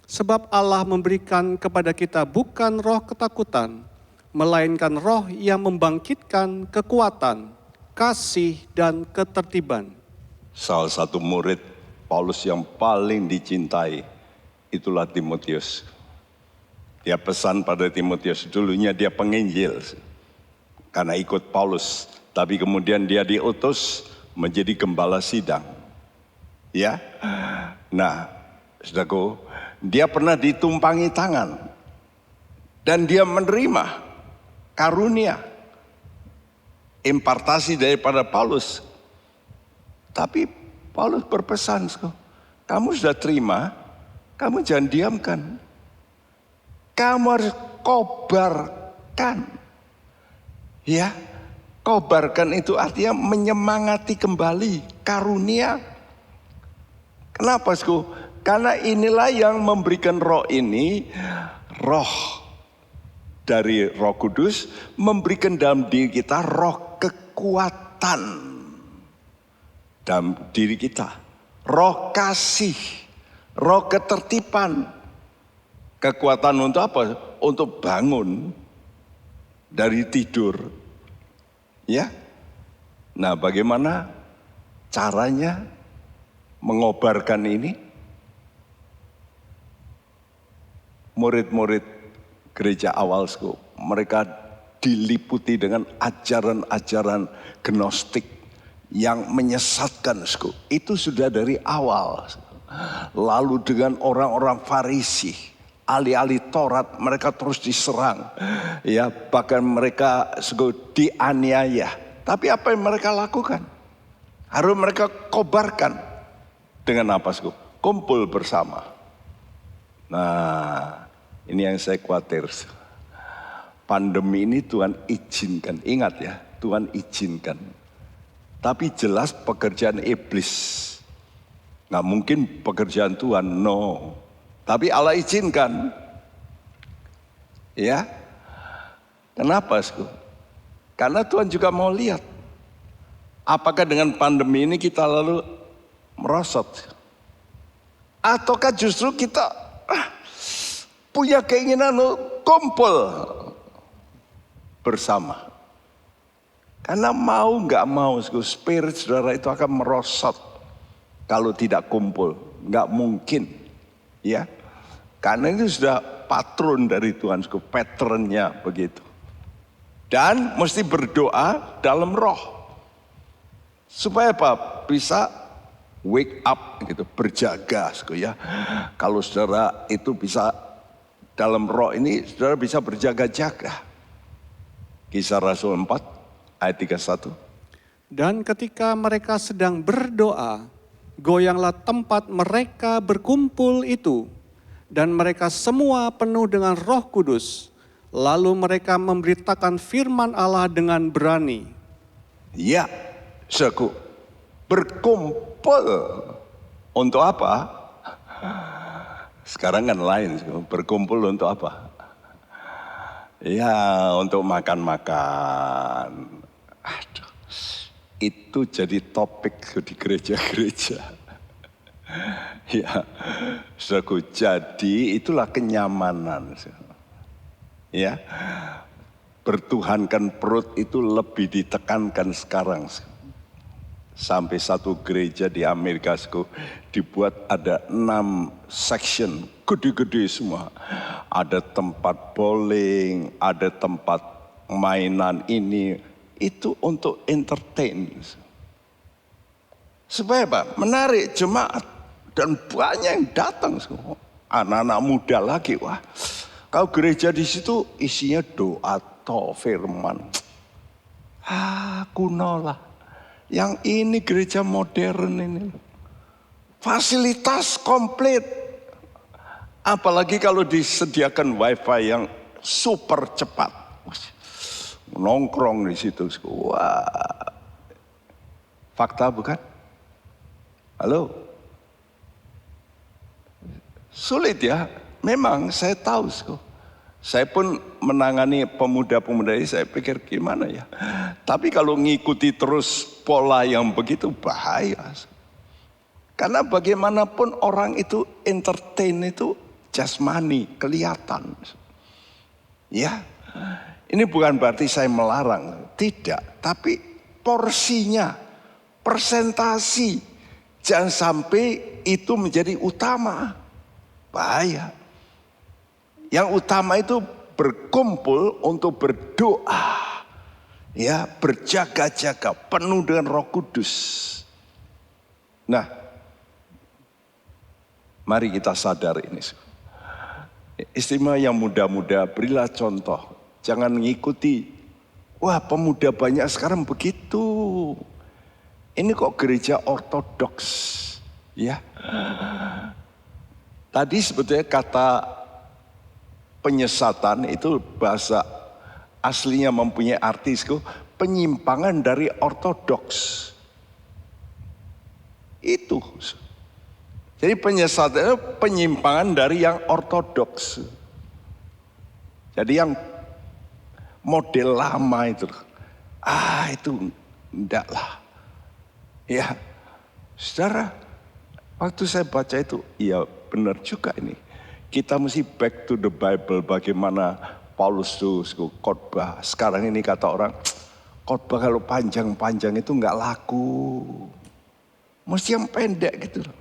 Sebab Allah memberikan kepada kita bukan roh ketakutan, melainkan roh yang membangkitkan kekuatan, kasih, dan ketertiban. Salah satu murid Paulus yang paling dicintai, itulah Timotius. Dia pesan pada Timotius, dulunya dia penginjil. karena ikut Paulus. Tapi kemudian dia diutus menjadi gembala sidang. Ya, nah saudaraku, dia pernah ditumpangi tangan. Dan dia menerima karunia, impartasi daripada Paulus. Tapi Paulus berpesan, kamu sudah terima, kamu jangan diamkan. Kamu harus kobarkan. Ya, kobarkan itu artinya menyemangati kembali karunia. Kenapa, Sku? Karena inilah yang memberikan roh ini, roh dari Roh Kudus, memberikan dalam diri kita roh kekuatan dalam diri kita, roh kasih, roh ketertiban. Kekuatan untuk apa? Untuk bangun dari tidur. Ya. Nah, bagaimana caranya mengobarkan ini? Murid-murid gereja awal, mereka diliputi dengan ajaran-ajaran gnostik yang menyesatkan. Itu sudah dari awal. Lalu dengan orang-orang Farisi, ahli-ahli Taurat, mereka terus diserang. Ya, bahkan mereka dianiaya. Tapi apa yang mereka lakukan? Harus mereka kobarkan. Dengan apa? Kumpul bersama. Nah, ini yang saya khawatir. Pandemi ini Tuhan izinkan. Ingat ya, Tuhan izinkan. Tapi jelas pekerjaan iblis. Nggak mungkin pekerjaan Tuhan, no. Tapi Allah izinkan. Ya. Kenapa, Karena Tuhan juga mau lihat. Apakah dengan pandemi ini kita lalu merosot? Ataukah justru kita punya keinginan kumpul bersama? Karena mau nggak mau, spirit saudara itu akan merosot kalau tidak kumpul. Nggak mungkin, ya. Karena itu sudah patron dari Tuhan, patternnya begitu. Dan mesti berdoa dalam roh. Supaya apa? Bisa wake up gitu, berjaga ya. Kalau saudara itu bisa dalam roh ini, saudara bisa berjaga-jaga. Kisah Rasul 4 ayat 31. Dan ketika mereka sedang berdoa, goyanglah tempat mereka berkumpul itu, dan mereka semua penuh dengan Roh Kudus. Lalu mereka memberitakan firman Allah dengan berani. Ya, berkumpul untuk apa? Sekarang kan lain, berkumpul untuk apa? Ya, untuk makan-makan. Aduh, itu jadi topik di gereja-gereja. Ya, jadi itulah kenyamanan. Ya, bertuhankan perut itu lebih ditekankan sekarang. Sampai satu gereja di Amerika dibuat ada 6 section, gede-gede semua. Ada tempat bowling, ada tempat mainan ini, itu untuk entertain. Supaya apa? Menarik jemaat dan banyak yang datang. Anak-anak muda lagi, wah. Kalau gereja di situ isinya doa atau firman. Kuno lah. Yang ini gereja modern ini. Fasilitas komplit. Apalagi kalau disediakan wifi yang super cepat. Nongkrong di situ. Wah. Fakta bukan? Halo? Sulit ya. Memang saya tahu. Saya pun menangani pemuda-pemuda ini, saya pikir gimana ya. Tapi kalau ngikuti terus pola yang begitu bahaya. Karena bagaimanapun orang itu entertain itu jasmani, kelihatan. Ya, ini bukan berarti saya melarang, tidak. Tapi porsinya, persentasi, jangan sampai itu menjadi utama. Bahaya. Yang utama itu berkumpul untuk berdoa. Ya, berjaga-jaga, penuh dengan Roh Kudus. Nah, mari kita sadar ini. Istimewa yang muda-muda, berilah contoh. Jangan mengikuti, wah pemuda banyak sekarang begitu. Ini kok gereja ortodoks, ya. Tadi sebetulnya kata penyesatan itu bahasa aslinya mempunyai arti penyimpangan dari ortodoks. Itu. Jadi penyesatan itu penyimpangan dari yang ortodoks. Jadi yang model lama itu, itu enggak lah. Ya, saudara, waktu saya baca itu, iya benar juga ini. Kita mesti back to the Bible, bagaimana Paulus itu khotbah. Sekarang ini kata orang, khotbah kalau panjang-panjang itu enggak laku. Mesti yang pendek gitu loh.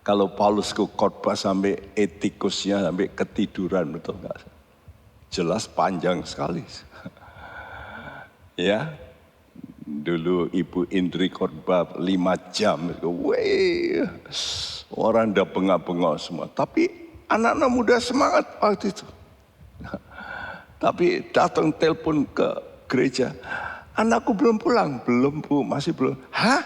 Kalau Paulus khotbah sampai etikusnya sampai ketiduran, betul enggak? Jelas panjang sekali. Ya, dulu Ibu Indri khotbah 5 jam. Wih, orang udah bengak-bengok semua. Tapi anak-anak muda semangat waktu itu. Tapi datang telepon ke gereja. Anakku belum pulang. Belum Bu, masih belum. Hah?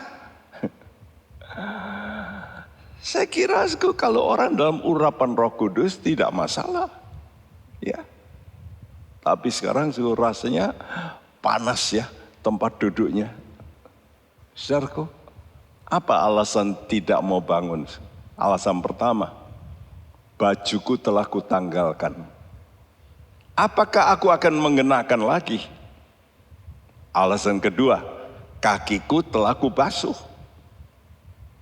Saya kira kalau orang dalam urapan Roh Kudus tidak masalah. Ya. Tapi sekarang rasanya panas ya tempat duduknya. Saudaraku, apa alasan tidak mau bangun? Alasan pertama, bajuku telah kutanggalkan. Apakah aku akan mengenakan lagi? Alasan kedua, kakiku telah kubasuh.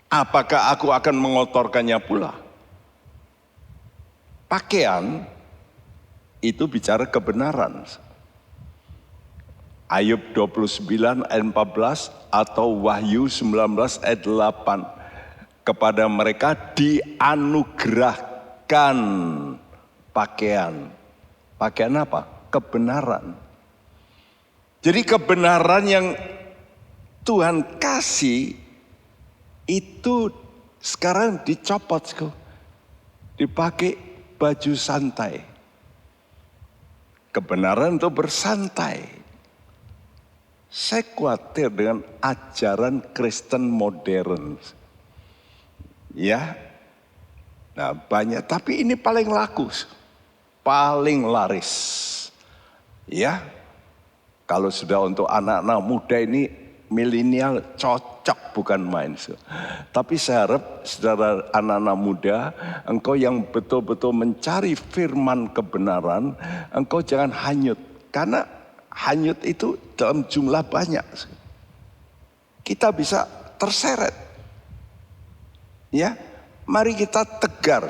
Apakah aku akan mengotorkannya pula? Pakaian itu bicara kebenaran. Ayub 29 ayat 14 atau Wahyu 19 ayat 8. Kepada mereka dianugerahkan pakaian. Pakaian apa? Kebenaran. Jadi kebenaran yang Tuhan kasih itu sekarang dicopot, dipakai baju santai. Kebenaran itu bersantai. Saya khawatir dengan ajaran Kristen modern. Ya, nah banyak, tapi ini paling laku, paling laris. Ya, kalau sudah untuk anak-anak muda ini milenial cocok bukan main. Tapi saya harap saudara anak-anak muda, engkau yang betul-betul mencari firman kebenaran, engkau jangan hanyut. Karena hanyut itu dalam jumlah banyak. Kita bisa terseret. Ya, mari kita tegar.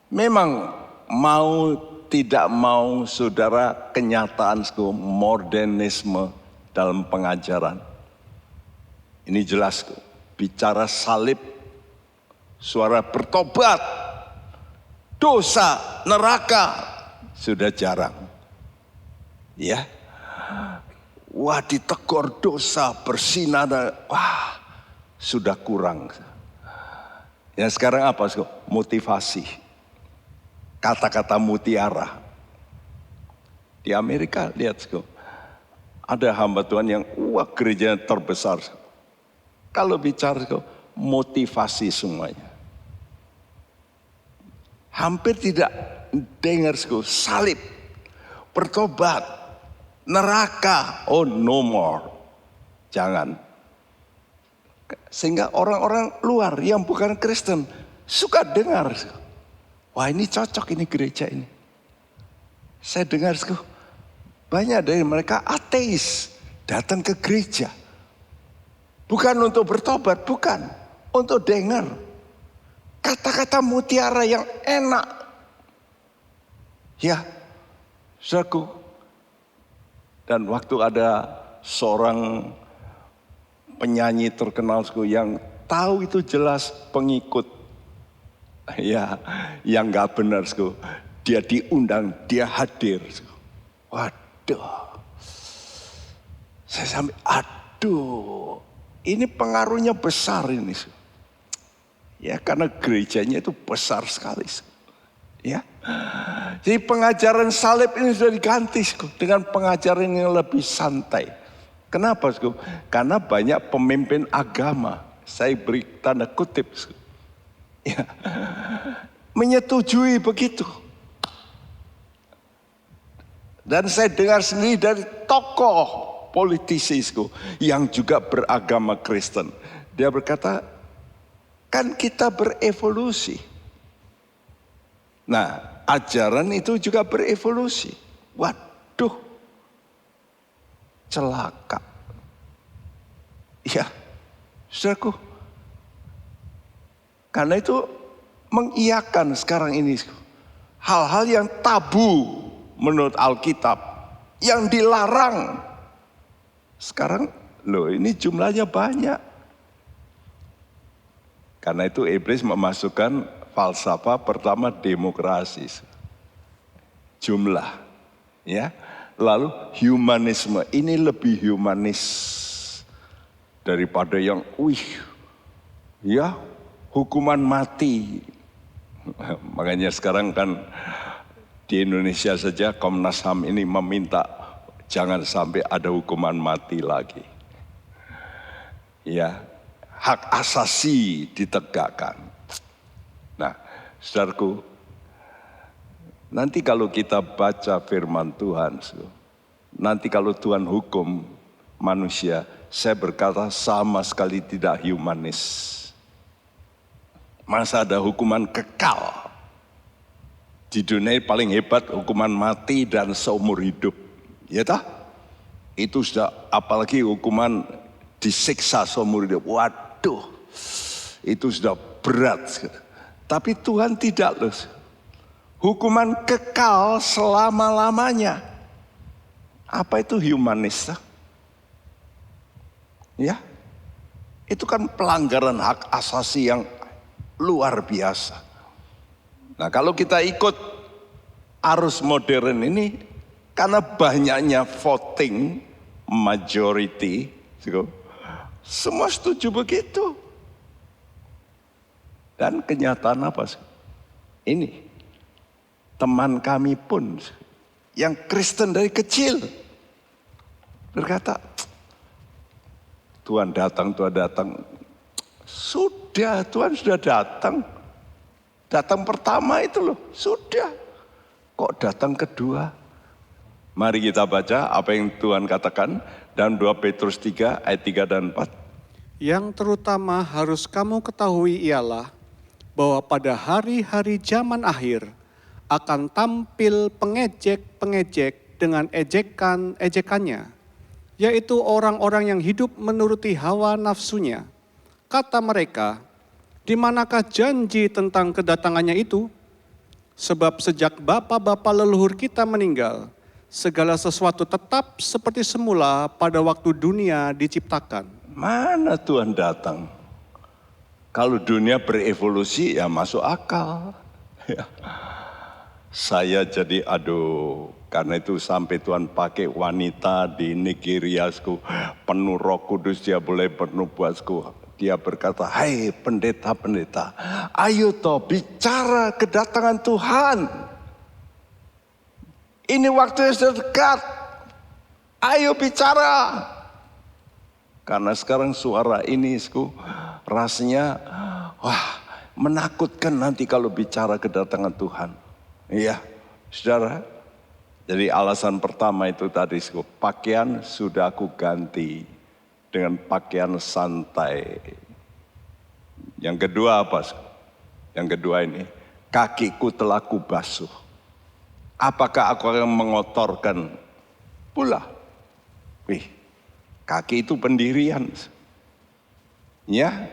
Memang mau tidak mau saudara kenyataan modernisme dalam pengajaran. Ini jelas, bicara salib, suara bertobat, dosa, neraka, sudah jarang. Ya, wah ditegur dosa, bersinar, wah sudah kurang. Ya sekarang apa? Motivasi, kata-kata mutiara. Di Amerika lihat, ada hamba Tuhan yang gereja terbesar. Kalau bicara motivasi semuanya. Hampir tidak dengar salib, bertobat, neraka, oh no more. Jangan. Sehingga orang-orang luar yang bukan Kristen suka dengar. Wah ini cocok ini gereja ini. Saya dengar banyak dari mereka ateis datang ke gereja. Bukan untuk bertobat, bukan. Untuk dengar kata-kata mutiara yang enak. Ya, saudaraku. Dan waktu ada seorang penyanyi terkenal yang tahu itu jelas pengikut. Ya, yang gak benar. dia diundang, dia hadir. Waduh, saya sampai, aduh, ini pengaruhnya besar ini. Ya, karena gerejanya itu besar sekali. Ya, jadi pengajaran salib ini sudah diganti dengan pengajaran yang lebih santai. Kenapa? Karena banyak pemimpin agama, saya beri tanda kutip, ya, menyetujui begitu. Dan saya dengar sendiri dari tokoh politisi yang juga beragama Kristen. Dia berkata, kan kita berevolusi. Nah, ajaran itu juga berevolusi. Waduh, celaka. Ya, saudaraku. Karena itu mengiyakan sekarang ini hal-hal yang tabu menurut Alkitab, yang dilarang. Sekarang loh, ini jumlahnya banyak. Karena itu iblis memasukkan falsafah pertama demokrasi. Jumlah, ya. Lalu humanisme, ini lebih humanis daripada yang ya, hukuman mati. Makanya sekarang kan di Indonesia saja Komnas HAM ini meminta jangan sampai ada hukuman mati lagi. Ya, hak asasi ditegakkan. Nah, saudaraku, nanti kalau kita baca firman Tuhan, nanti kalau Tuhan hukum manusia, saya berkata sama sekali tidak humanis. Masa ada hukuman kekal? Di dunia paling hebat hukuman mati dan seumur hidup. Ya tak? Itu sudah, apalagi hukuman disiksa seumur hidup. Waduh, itu sudah berat. Tapi Tuhan tidak loh. Hukuman kekal selama-lamanya. Apa itu humanis? Ya, itu kan pelanggaran hak asasi yang luar biasa. Nah, kalau kita ikut arus modern ini, karena banyaknya voting majority, semua setuju begitu. Dan kenyataan apa? Ini teman kami pun yang Kristen dari kecil berkata, Tuhan datang, Tuhan datang. Sudah, Tuhan sudah datang. Datang pertama itu loh, sudah. Kok datang kedua? Mari kita baca apa yang Tuhan katakan dalam 2 Petrus 3 ayat 3 dan 4. Yang terutama harus kamu ketahui ialah bahwa pada hari-hari zaman akhir akan tampil pengejek-pengejek dengan ejekan-ejekannya, yaitu orang-orang yang hidup menuruti hawa nafsunya. Kata mereka, di manakah janji tentang kedatangannya itu? Sebab sejak bapa-bapa leluhur kita meninggal, segala sesuatu tetap seperti semula pada waktu dunia diciptakan. Mana Tuhan datang? Kalau dunia berevolusi ya masuk akal. Saya jadi karena itu sampai Tuhan pakai wanita di Nigeria, penuh Roh Kudus, dia boleh bernubuat. Dia berkata, hai pendeta-pendeta, ayo toh bicara kedatangan Tuhan. Ini waktu yang sudah dekat, ayo bicara. Karena sekarang suara ini rasanya menakutkan nanti kalau bicara kedatangan Tuhan. Iya, saudara. Jadi alasan pertama itu tadi, pakaian sudah aku ganti dengan pakaian santai. Yang kedua apa? Yang kedua ini, kakiku telah kubasuh. Apakah aku akan mengotorkan pula? Kaki itu pendirian. Ya,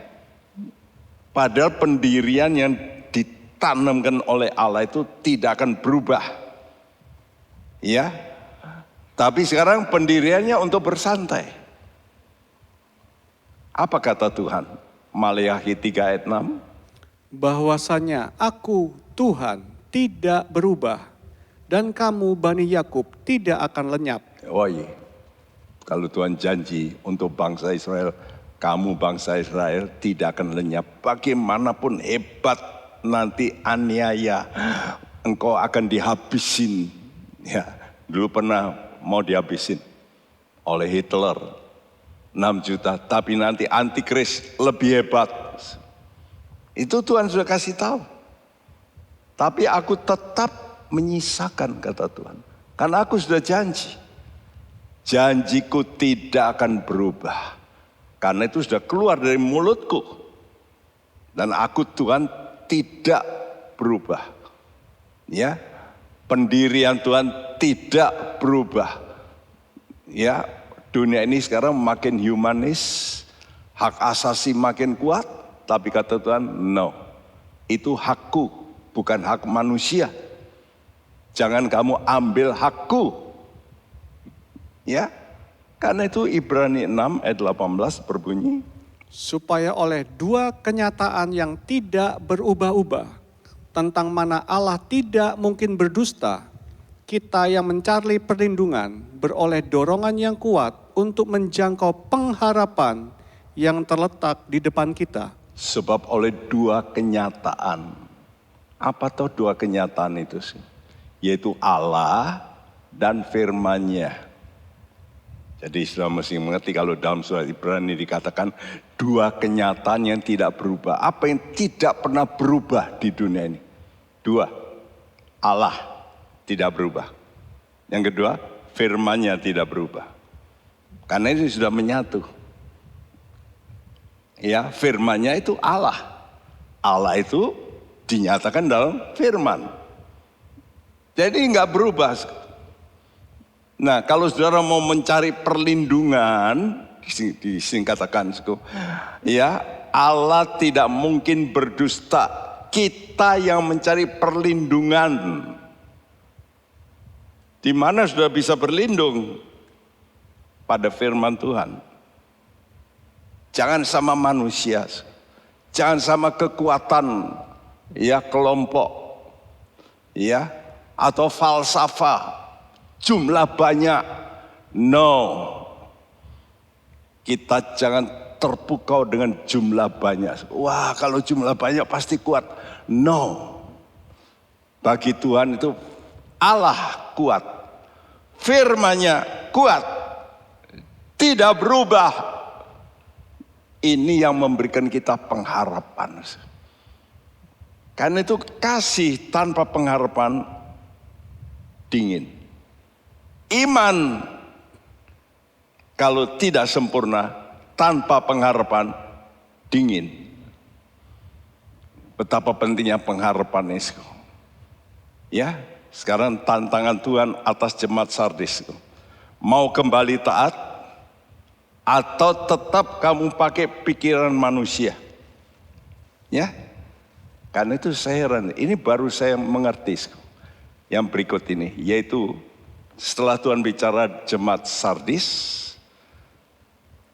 padahal pendirian yang ditanamkan oleh Allah itu tidak akan berubah. Ya, tapi sekarang pendiriannya untuk bersantai. Apa kata Tuhan? Maleakhi 3 ayat 6. Bahwasanya aku Tuhan tidak berubah, dan kamu Bani Yakub tidak akan lenyap. Oh iya, kalau Tuhan janji untuk bangsa Israel, kamu bangsa Israel tidak akan lenyap. Bagaimanapun hebat nanti aniaya, engkau akan dihabisin. Ya, dulu pernah mau dihabisin oleh Hitler 6 juta, tapi nanti antikris lebih hebat. Itu Tuhan sudah kasih tahu. Tapi aku tetap menyisakan, kata Tuhan. Karena aku sudah janji. Janjiku tidak akan berubah. Karena itu sudah keluar dari mulutku. Dan aku Tuhan tidak berubah. Ya, pendirian Tuhan tidak berubah. Ya, dunia ini sekarang makin humanis, hak asasi makin kuat, tapi kata Tuhan, no, itu hakku, bukan hak manusia. Jangan kamu ambil hakku. Ya, karena itu Ibrani 6 ayat 18 berbunyi, Supaya oleh dua kenyataan yang tidak berubah-ubah, tentang mana Allah tidak mungkin berdusta, kita yang mencari perlindungan beroleh dorongan yang kuat untuk menjangkau pengharapan yang terletak di depan kita. sebab oleh dua kenyataan. Apa tuh dua kenyataan itu sih? Yaitu Allah dan firman-Nya. Jadi sudah mesti mengerti kalau dalam surat Ibrani dikatakan dua kenyataan yang tidak berubah. Apa yang tidak pernah berubah di dunia ini? Dua, Allah tidak berubah. Yang kedua, firman-Nya tidak berubah. Karena ini sudah menyatu. Ya, firman-Nya itu Allah. Allah itu dinyatakan dalam firman. Jadi enggak berubah. Nah, kalau saudara mau mencari perlindungan, di sini katakan, ya, Allah tidak mungkin berdusta. Kita yang mencari perlindungan. Di mana sudah bisa berlindung? Pada firman Tuhan. Jangan sama manusia. Jangan sama kekuatan, ya, kelompok, ya, atau falsafah. Jumlah banyak, no. Kita jangan terpukau dengan jumlah banyak. Wah, kalau jumlah banyak pasti kuat. No. Bagi Tuhan itu Allah kuat. Firman-Nya kuat. Tidak berubah. Ini yang memberikan kita pengharapan. Karena itu kasih tanpa pengharapan dingin. Iman kalau tidak sempurna tanpa pengharapan dingin. Betapa pentingnya pengharapan itu. Ya, sekarang tantangan Tuhan atas jemaat Sardis. Mau kembali taat atau tetap kamu pakai pikiran manusia? Ya. Karena itu saya heran, ini baru saya mengerti yang berikut ini, yaitu setelah Tuhan bicara jemaat Sardis,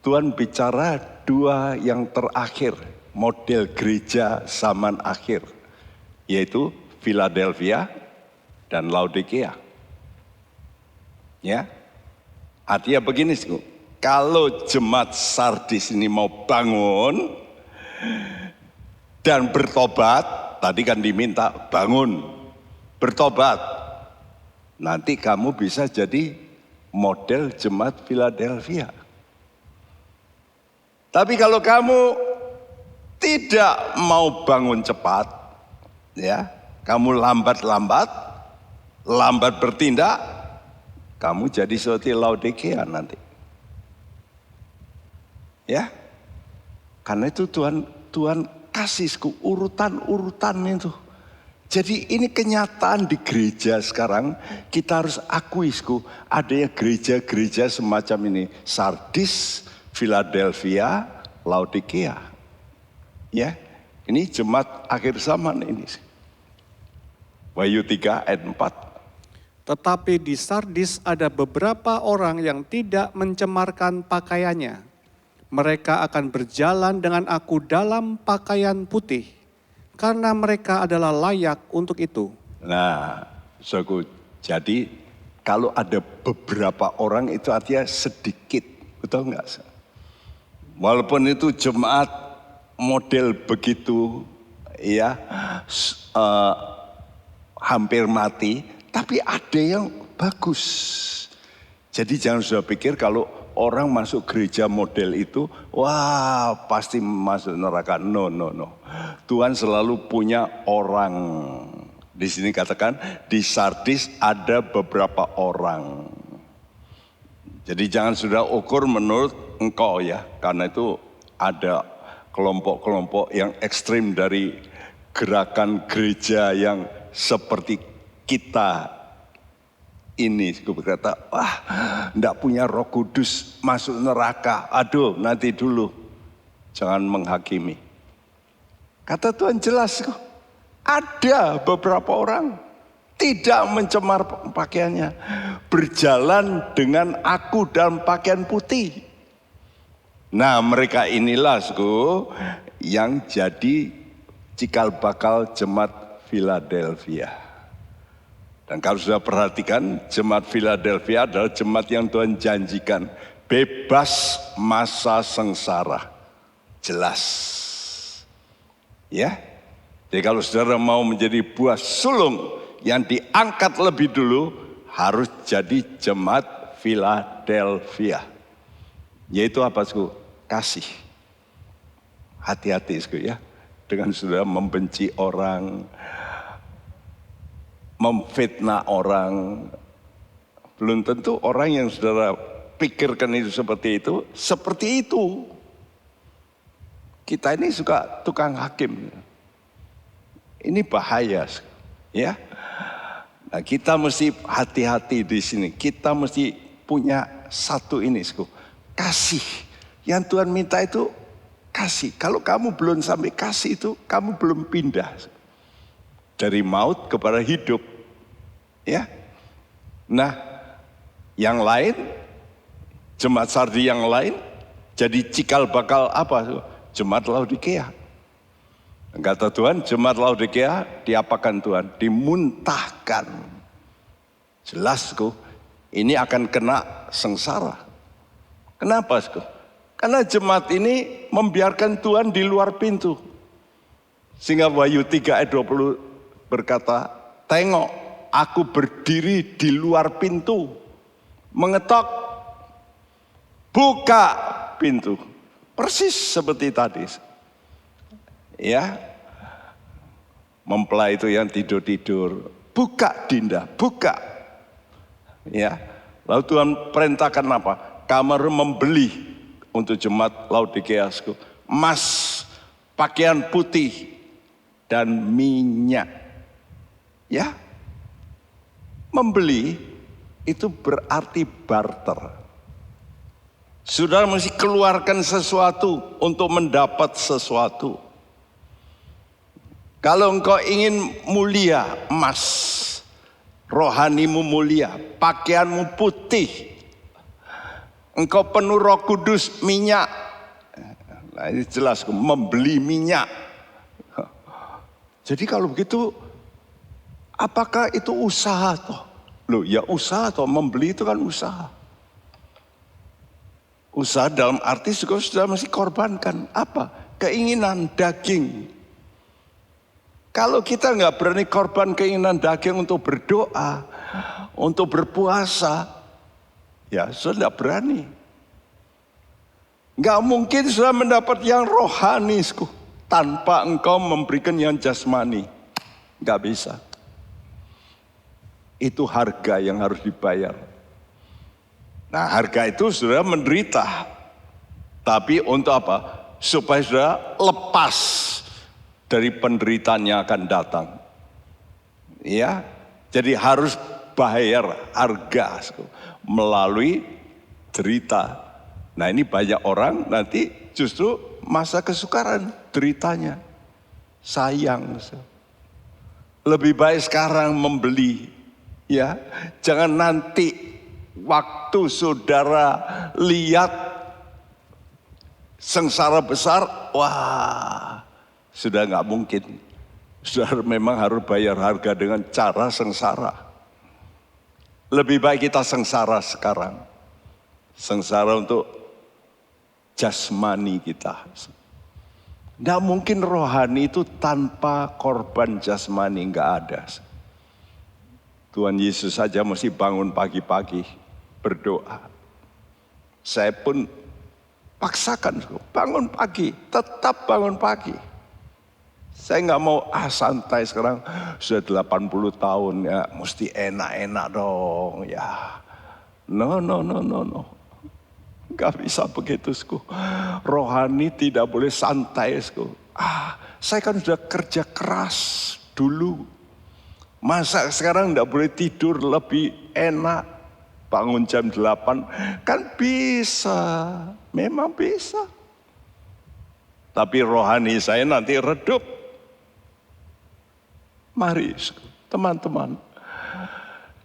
Tuhan bicara dua yang terakhir, model gereja zaman akhir, yaitu Philadelphia dan Laodikia. Ya, artinya begini, kalau jemaat Sardis ini mau bangun dan bertobat, tadi kan diminta bangun, bertobat. Nanti kamu bisa jadi model jemaat Philadelphia. Tapi kalau kamu tidak mau bangun cepat, ya, kamu lambat bertindak, kamu jadi seperti Laodikia nanti. Ya, karena itu Tuhan kasihku urutan itu. Jadi ini kenyataan di gereja sekarang, kita harus akui, adanya gereja-gereja semacam ini. Sardis, Philadelphia, Laodikia. Ya, ini jemaat akhir zaman ini. Wahyu 3 ayat 4. Tetapi di Sardis ada beberapa orang yang tidak mencemarkan pakaiannya. Mereka akan berjalan dengan aku dalam pakaian putih, karena mereka adalah layak untuk itu. Nah, saudaraku, jadi kalau ada beberapa orang itu artinya sedikit, betul enggak? Walaupun itu jemaat model begitu, ya, hampir mati, tapi ada yang bagus. Jadi jangan sudah pikir kalau orang masuk gereja model itu, wah pasti masuk neraka. No. Tuhan selalu punya orang. Di sini katakan di Sardis ada beberapa orang. Jadi jangan sudah ukur menurut engkau ya, karena itu ada kelompok-kelompok yang ekstrim dari gerakan gereja yang seperti kita ini. Gue berkata, wah enggak punya Roh Kudus masuk neraka. Aduh nanti dulu, jangan menghakimi. Kata Tuhan jelas kok, ada beberapa orang tidak mencemar pakaiannya, berjalan dengan aku dalam pakaian putih. Nah mereka inilah yang jadi cikal bakal jemaat Philadelphia. Dan kalau sudah perhatikan, jemaat Philadelphia adalah jemaat yang Tuhan janjikan bebas masa sengsara. Jelas. Ya. Jadi kalau saudara mau menjadi buah sulung yang diangkat lebih dulu, harus jadi jemaat Philadelphia. Yaitu apa, kasih. Hati-hati ya, dengan saudara membenci orang, memfitnah orang. Belum tentu orang yang saudara pikirkan itu, seperti itu. Kita ini suka tukang hakim. Ini bahaya, ya. Nah, kita mesti hati-hati di sini. Kita mesti punya satu ini, kasih. Yang Tuhan minta itu kasih. Kalau kamu belum sampai kasih itu, kamu belum pindah dari maut kepada hidup, ya. Nah, yang lain, jemaat Sardi yang lain, jadi cikal bakal apa? Jemaat Laodikia. Kata Tuhan, jemaat Laodikia diapakan Tuhan? Dimuntahkan. Jelas ini akan kena sengsara. Kenapa? Karena jemaat ini membiarkan Tuhan di luar pintu. Sehingga Wahyu 3 ayat 20 berkata, tengok aku berdiri di luar pintu, mengetok, buka pintu. Persis seperti tadi. Ya, mempelai itu yang tidur-tidur, buka Dinda, buka. Ya, lalu Tuhan perintahkan apa? Kamar membeli untuk jemaat Laodikia emas, pakaian putih, dan minyak. Ya, membeli itu berarti barter. Saudara mesti keluarkan sesuatu untuk mendapat sesuatu. Kalau engkau ingin mulia, emas, rohanimu mulia, pakaianmu putih, engkau penuh Roh Kudus, minyak. Nah ini jelas, membeli minyak. Jadi kalau begitu, apakah itu usaha toh? Loh ya usaha toh, membeli itu kan usaha. Usaha dalam arti juga sudah mesti korbankan. Apa? Keinginan daging. Kalau kita nggak berani korban keinginan daging untuk berdoa, untuk berpuasa, ya sudah berani. Nggak mungkin sudah mendapat yang rohani tanpa engkau memberikan yang jasmani. Nggak bisa. Itu harga yang harus dibayar. Nah harga itu sudah menderita. Tapi untuk apa? Supaya sudah lepas dari penderitaan yang akan datang. Ya, jadi harus bayar harga melalui derita. Nah ini banyak orang nanti justru masa kesukaran deritanya. Sayang. Lebih baik sekarang membeli. Ya, jangan nanti waktu saudara lihat sengsara besar, wah sudah nggak mungkin. Saudara memang harus bayar harga dengan cara sengsara. Lebih baik kita sengsara sekarang. Sengsara untuk jasmani kita. Tidak mungkin rohani itu tanpa korban jasmani, nggak ada. Tuhan Yesus saja mesti bangun pagi-pagi berdoa. Saya pun paksakan bangun pagi, tetap bangun pagi. Saya nggak mau santai sekarang, sudah 80 tahun ya, mesti enak-enak dong ya. No. Nggak bisa begitu, rohani tidak boleh santai. Saya kan sudah kerja keras dulu. Masa sekarang nggak boleh tidur lebih enak, bangun jam 8, kan bisa, memang bisa. Tapi rohani saya nanti redup. Mari teman-teman,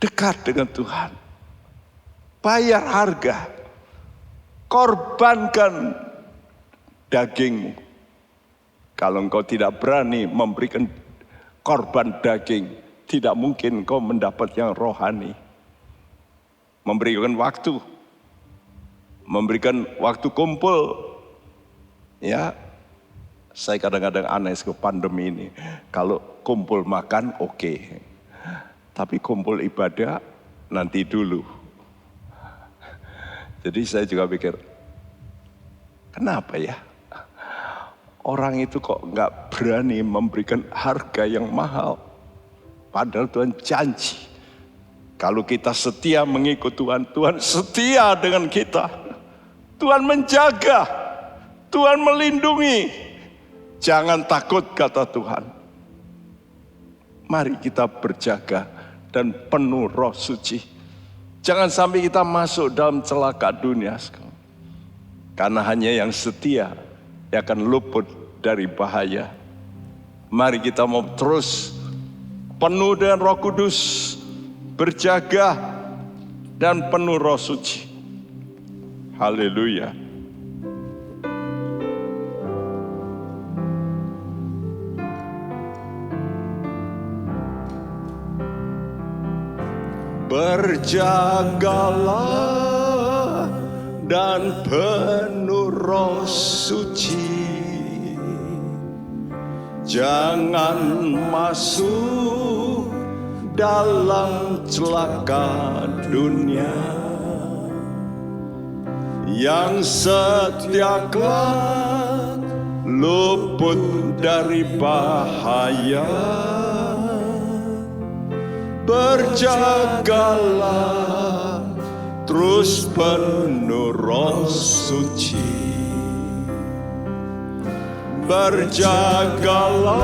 dekat dengan Tuhan. Bayar harga, korbankan dagingmu. Kalau engkau tidak berani memberikan korban daging, tidak mungkin kau mendapat yang rohani. Memberikan waktu kumpul. Ya, saya kadang-kadang aneh ke pandemi ini. Kalau kumpul makan oke. Tapi kumpul ibadah nanti dulu. Jadi saya juga pikir, kenapa ya? Orang itu kok nggak berani memberikan harga yang mahal. Padahal Tuhan janji, kalau kita setia mengikut Tuhan, Tuhan setia dengan kita. Tuhan menjaga, Tuhan melindungi. Jangan takut, kata Tuhan. Mari kita berjaga dan penuh Roh Suci. Jangan sampai kita masuk dalam celaka dunia. Karena hanya yang setia yang akan luput dari bahaya. Mari kita mau terus penuh dengan Roh Kudus, berjaga dan penuh Roh Suci. Haleluya. Berjagalah dan penuh Roh Suci. Jangan masuk dalam celaka dunia. Yang setia kelak luput dari bahaya. Berjagalah terus penuh Roh Suci. Berjagalah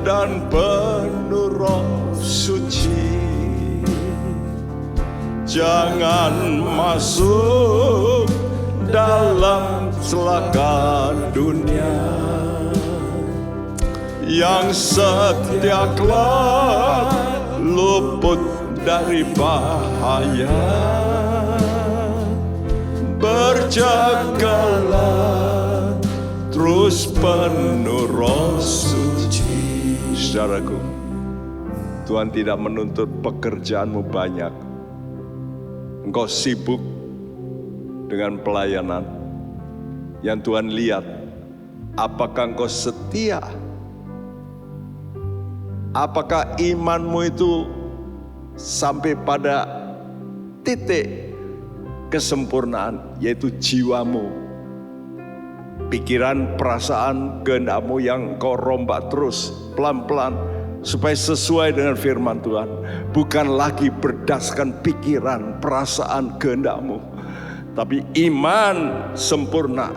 dan penuh Roh Suci. Jangan masuk dalam celaka dunia. Yang setia kelak luput dari bahaya. Berjagalah terus penuh Roh Suci. Saudaraku, Tuhan tidak menuntut pekerjaanmu banyak. Engkau sibuk dengan pelayanan. Yang Tuhan lihat, apakah engkau setia? Apakah imanmu itu sampai pada titik kesempurnaan, yaitu jiwamu, pikiran, perasaan, kehendakmu yang kau rombak terus pelan-pelan supaya sesuai dengan firman Tuhan. Bukan lagi berdasarkan pikiran, perasaan, kehendakmu, tapi iman sempurna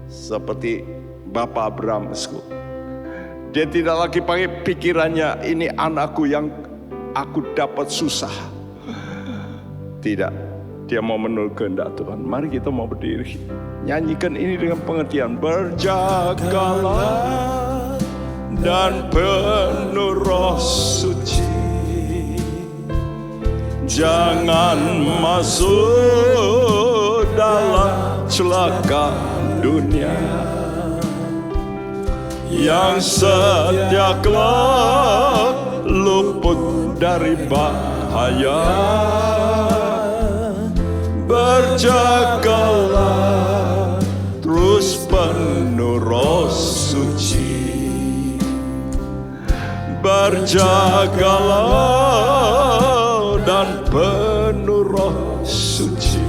seperti Bapak Abraham. Dia tidak lagi pakai pikirannya, ini anakku yang aku dapat susah. Tidak, dia mau menurut kehendak Tuhan. Mari kita mau berdiri, nyanyikan ini dengan pengertian. Berjagalah dan penuh Roh Suci. Jangan masuk dalam celaka dunia. yang setia kelak luput dari bahaya. Berjagalah terus penuh roh suci. Berjagalah dan penuh roh suci.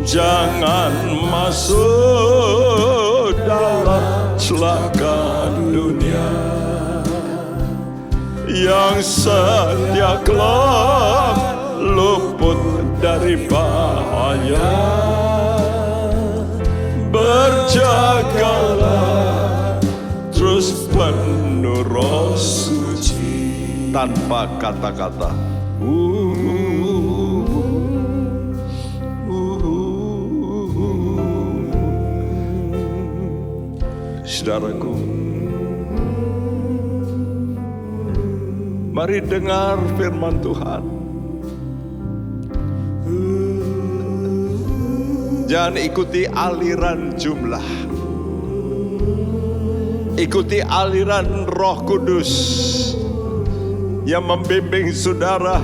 Jangan masuk dalam celaka dunia. Yang setia kelak luput dari bahaya. Berjagalah terus penuh roh suci. Tanpa kata-kata. Saudaraku, mari dengar firman Tuhan. Jangan ikuti aliran jumlah. Ikuti aliran Roh Kudus yang membimbing saudara.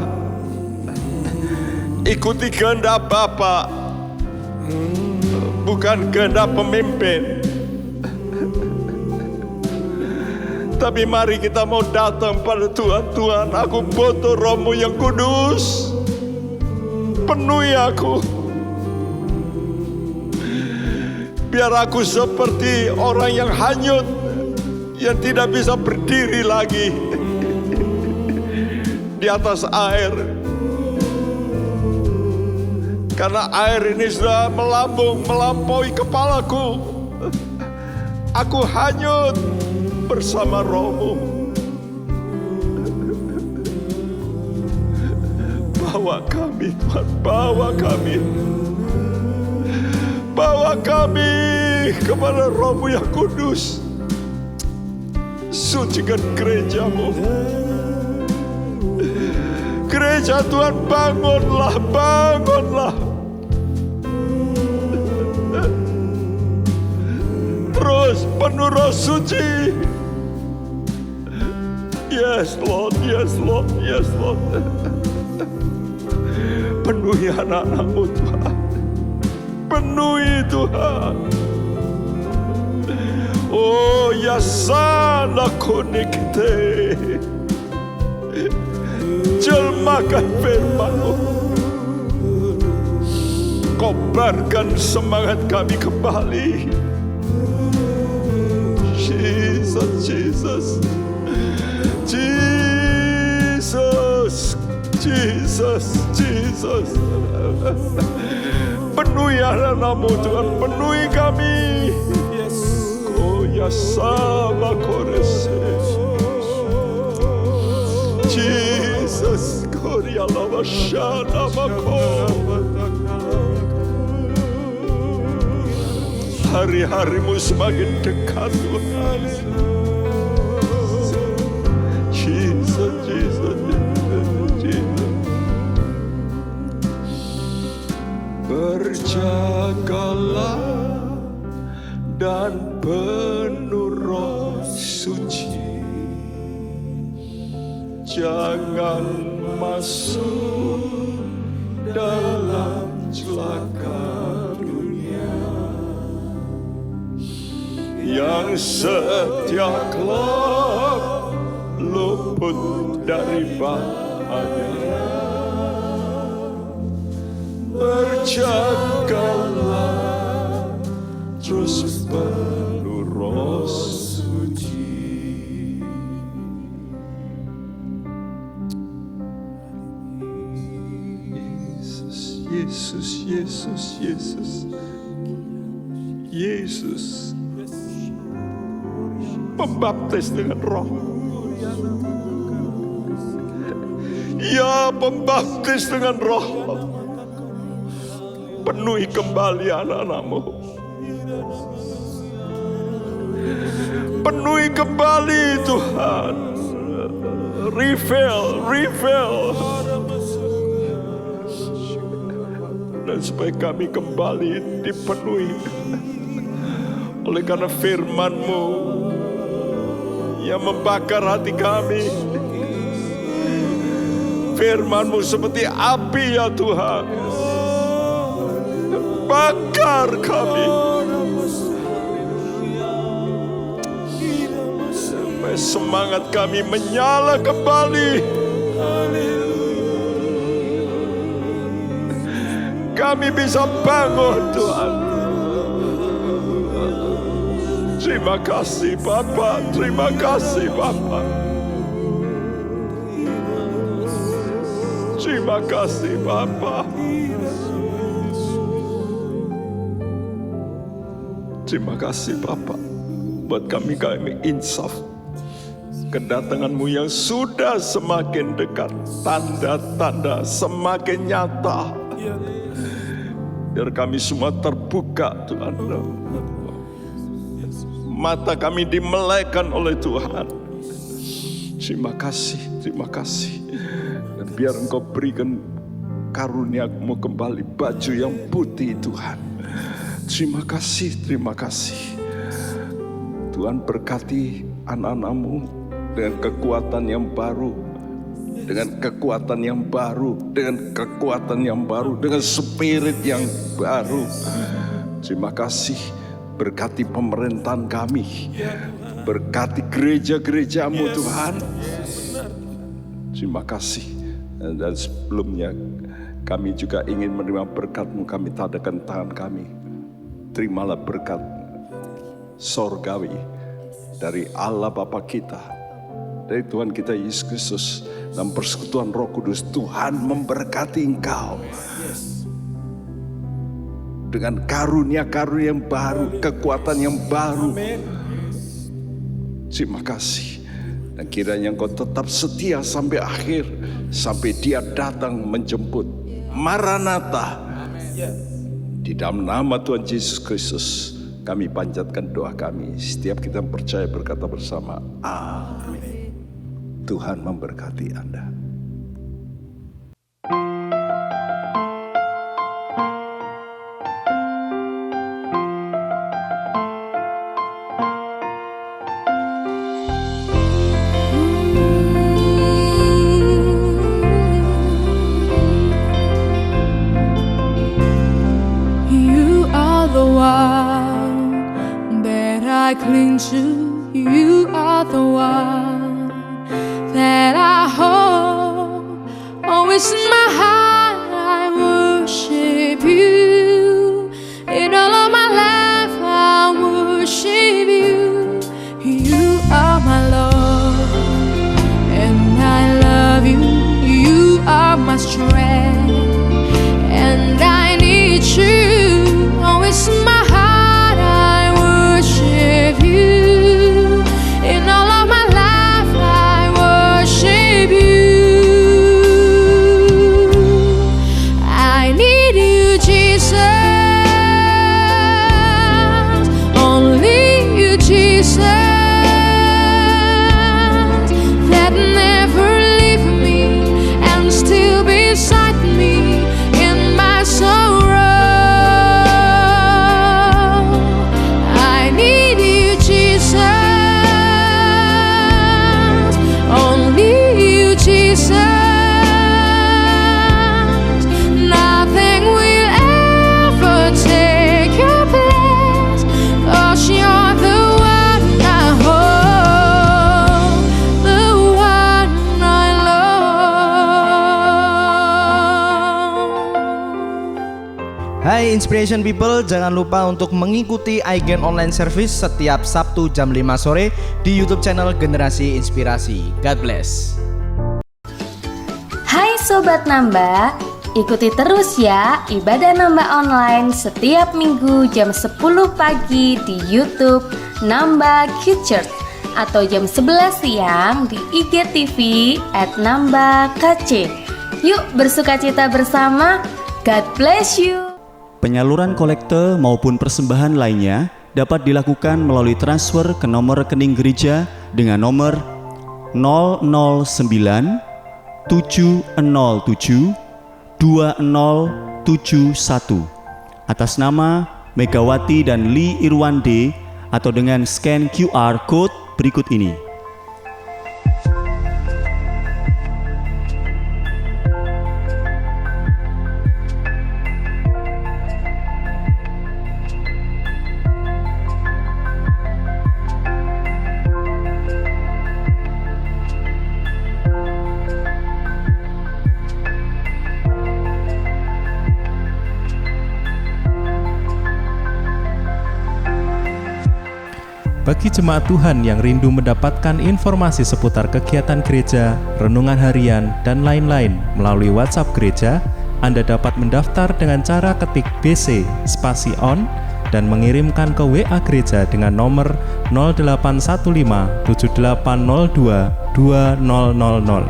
Ikuti kehendak Bapa, bukan kehendak pemimpin. Tapi mari kita mau datang pada Tuhan. Tuhan, aku butuh Roh-Mu yang kudus. Penuhi aku. Biar aku seperti orang yang hanyut, yang tidak bisa berdiri lagi di atas air. Karena air ini sudah melampaui kepalaku. Aku hanyut bersama Roh-Mu. Bawa kami Tuhan, bawa kami. Bawa kami kepada Roh-Mu yang kudus. Sucikan gereja-Mu. Gereja Tuhan, bangunlah, bangunlah. Terus penuh Roh Suci. Yes Lord, yes Lord, yes Lord. Penuhi anak-anak-Mu Tuhan. Penuhi Tuhan. Oh ya sana konikte. Jelmakan firman-Mu. Kobarkan semangat kami kembali. Jesus, Jesus. Jesus, Jesus, Jesus. Penuhi anak-anak-Mu Tuhan, penuhi kami. Oh ya sama korese. Jesus, Korea lava shana mako. Hari-harimu semakin dekat Tuhan. Jesus, Jesus, Jesus. Berjagalah dan penuh Roh Suci. Jangan masuk dalam celaka dunia. Yang setia kelak luput dari bahaya. Berjagalah terus penuh Roh Suci. Yesus, Yesus, Yesus, Yesus. Pembaptis dengan Roh. Ya, pembaptis dengan Roh. Penuhi kembali anak-anak-Mu. Penuhi kembali Tuhan. Refill, refill. Dan supaya kami kembali dipenuhi oleh karena firman-Mu yang membakar hati kami. Firman-Mu seperti api ya Tuhan, bakar kami supaya semangat kami menyala kembali. Kami bisa bangun Tuhan. Terima kasih Bapa, terima kasih Bapa. Terima kasih Bapa. Terima kasih Bapa, buat kami insaf. Kedatangan-Mu yang sudah semakin dekat, tanda-tanda semakin nyata. Biar kami semua terbuka Tuhan. Mata kami dimelekan oleh Tuhan. Terima kasih, terima kasih. Dan biar Engkau berikan karunia-Mu kembali baju yang putih Tuhan. Terima kasih, terima kasih. Tuhan berkati anak-anak-Mu dengan kekuatan yang baru, dengan kekuatan yang baru, dengan kekuatan yang baru, dengan spirit yang baru. Terima kasih, berkati pemerintahan kami, berkati gereja-gereja-Mu Tuhan. Terima kasih. Dan sebelumnya kami juga ingin menerima berkat-Mu, kami tadakan tangan kami. Terimalah berkat sorgawi dari Allah Bapa kita, dari Tuhan kita Yesus Kristus, dan persekutuan Roh Kudus. Tuhan memberkati engkau dengan karunia-karunia yang baru, kekuatan yang baru. Terima kasih. Dan kiranya engkau tetap setia sampai akhir, sampai Dia datang menjemput. Maranatha. Di dalam nama Tuhan Yesus Kristus kami panjatkan doa kami. Setiap kita percaya berkata bersama, amin. Tuhan memberkati Anda. I cling to, you are the one that I hold. Always in my heart I worship you. In all of my life I worship you. You are my Lord and I love you. You are my strength and I need you. Always in my heart you. In all of my life I worship you. I need you, Jesus. Only you, Jesus. That never leave me and still beside me in my sorrow. Hai Inspiration People, jangan lupa untuk mengikuti iGen Online Service setiap Sabtu jam 5 sore di YouTube channel Generasi Inspirasi. God bless. Hai Sobat Namba, ikuti terus ya ibadah Namba online setiap minggu jam 10 pagi di YouTube Namba Church atau jam 11 siang di IGTV @NambaKC. Yuk bersukacita bersama, God bless you. Penyaluran kolekte maupun persembahan lainnya dapat dilakukan melalui transfer ke nomor rekening gereja dengan nomor 009 707 2071 atas nama Megawati dan Lee Irwande atau dengan scan QR Code berikut ini. Bagi jemaat Tuhan yang rindu mendapatkan informasi seputar kegiatan gereja, renungan harian, dan lain-lain melalui WhatsApp gereja, Anda dapat mendaftar dengan cara ketik BC spasi on dan mengirimkan ke WA gereja dengan nomor 0815 7802 2000.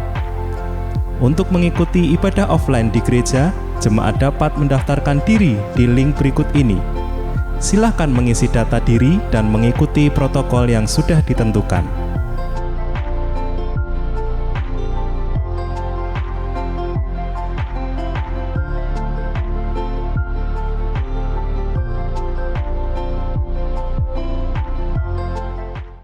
Untuk mengikuti ibadah offline di gereja, jemaat dapat mendaftarkan diri di link berikut ini. Silakan mengisi data diri dan mengikuti protokol yang sudah ditentukan.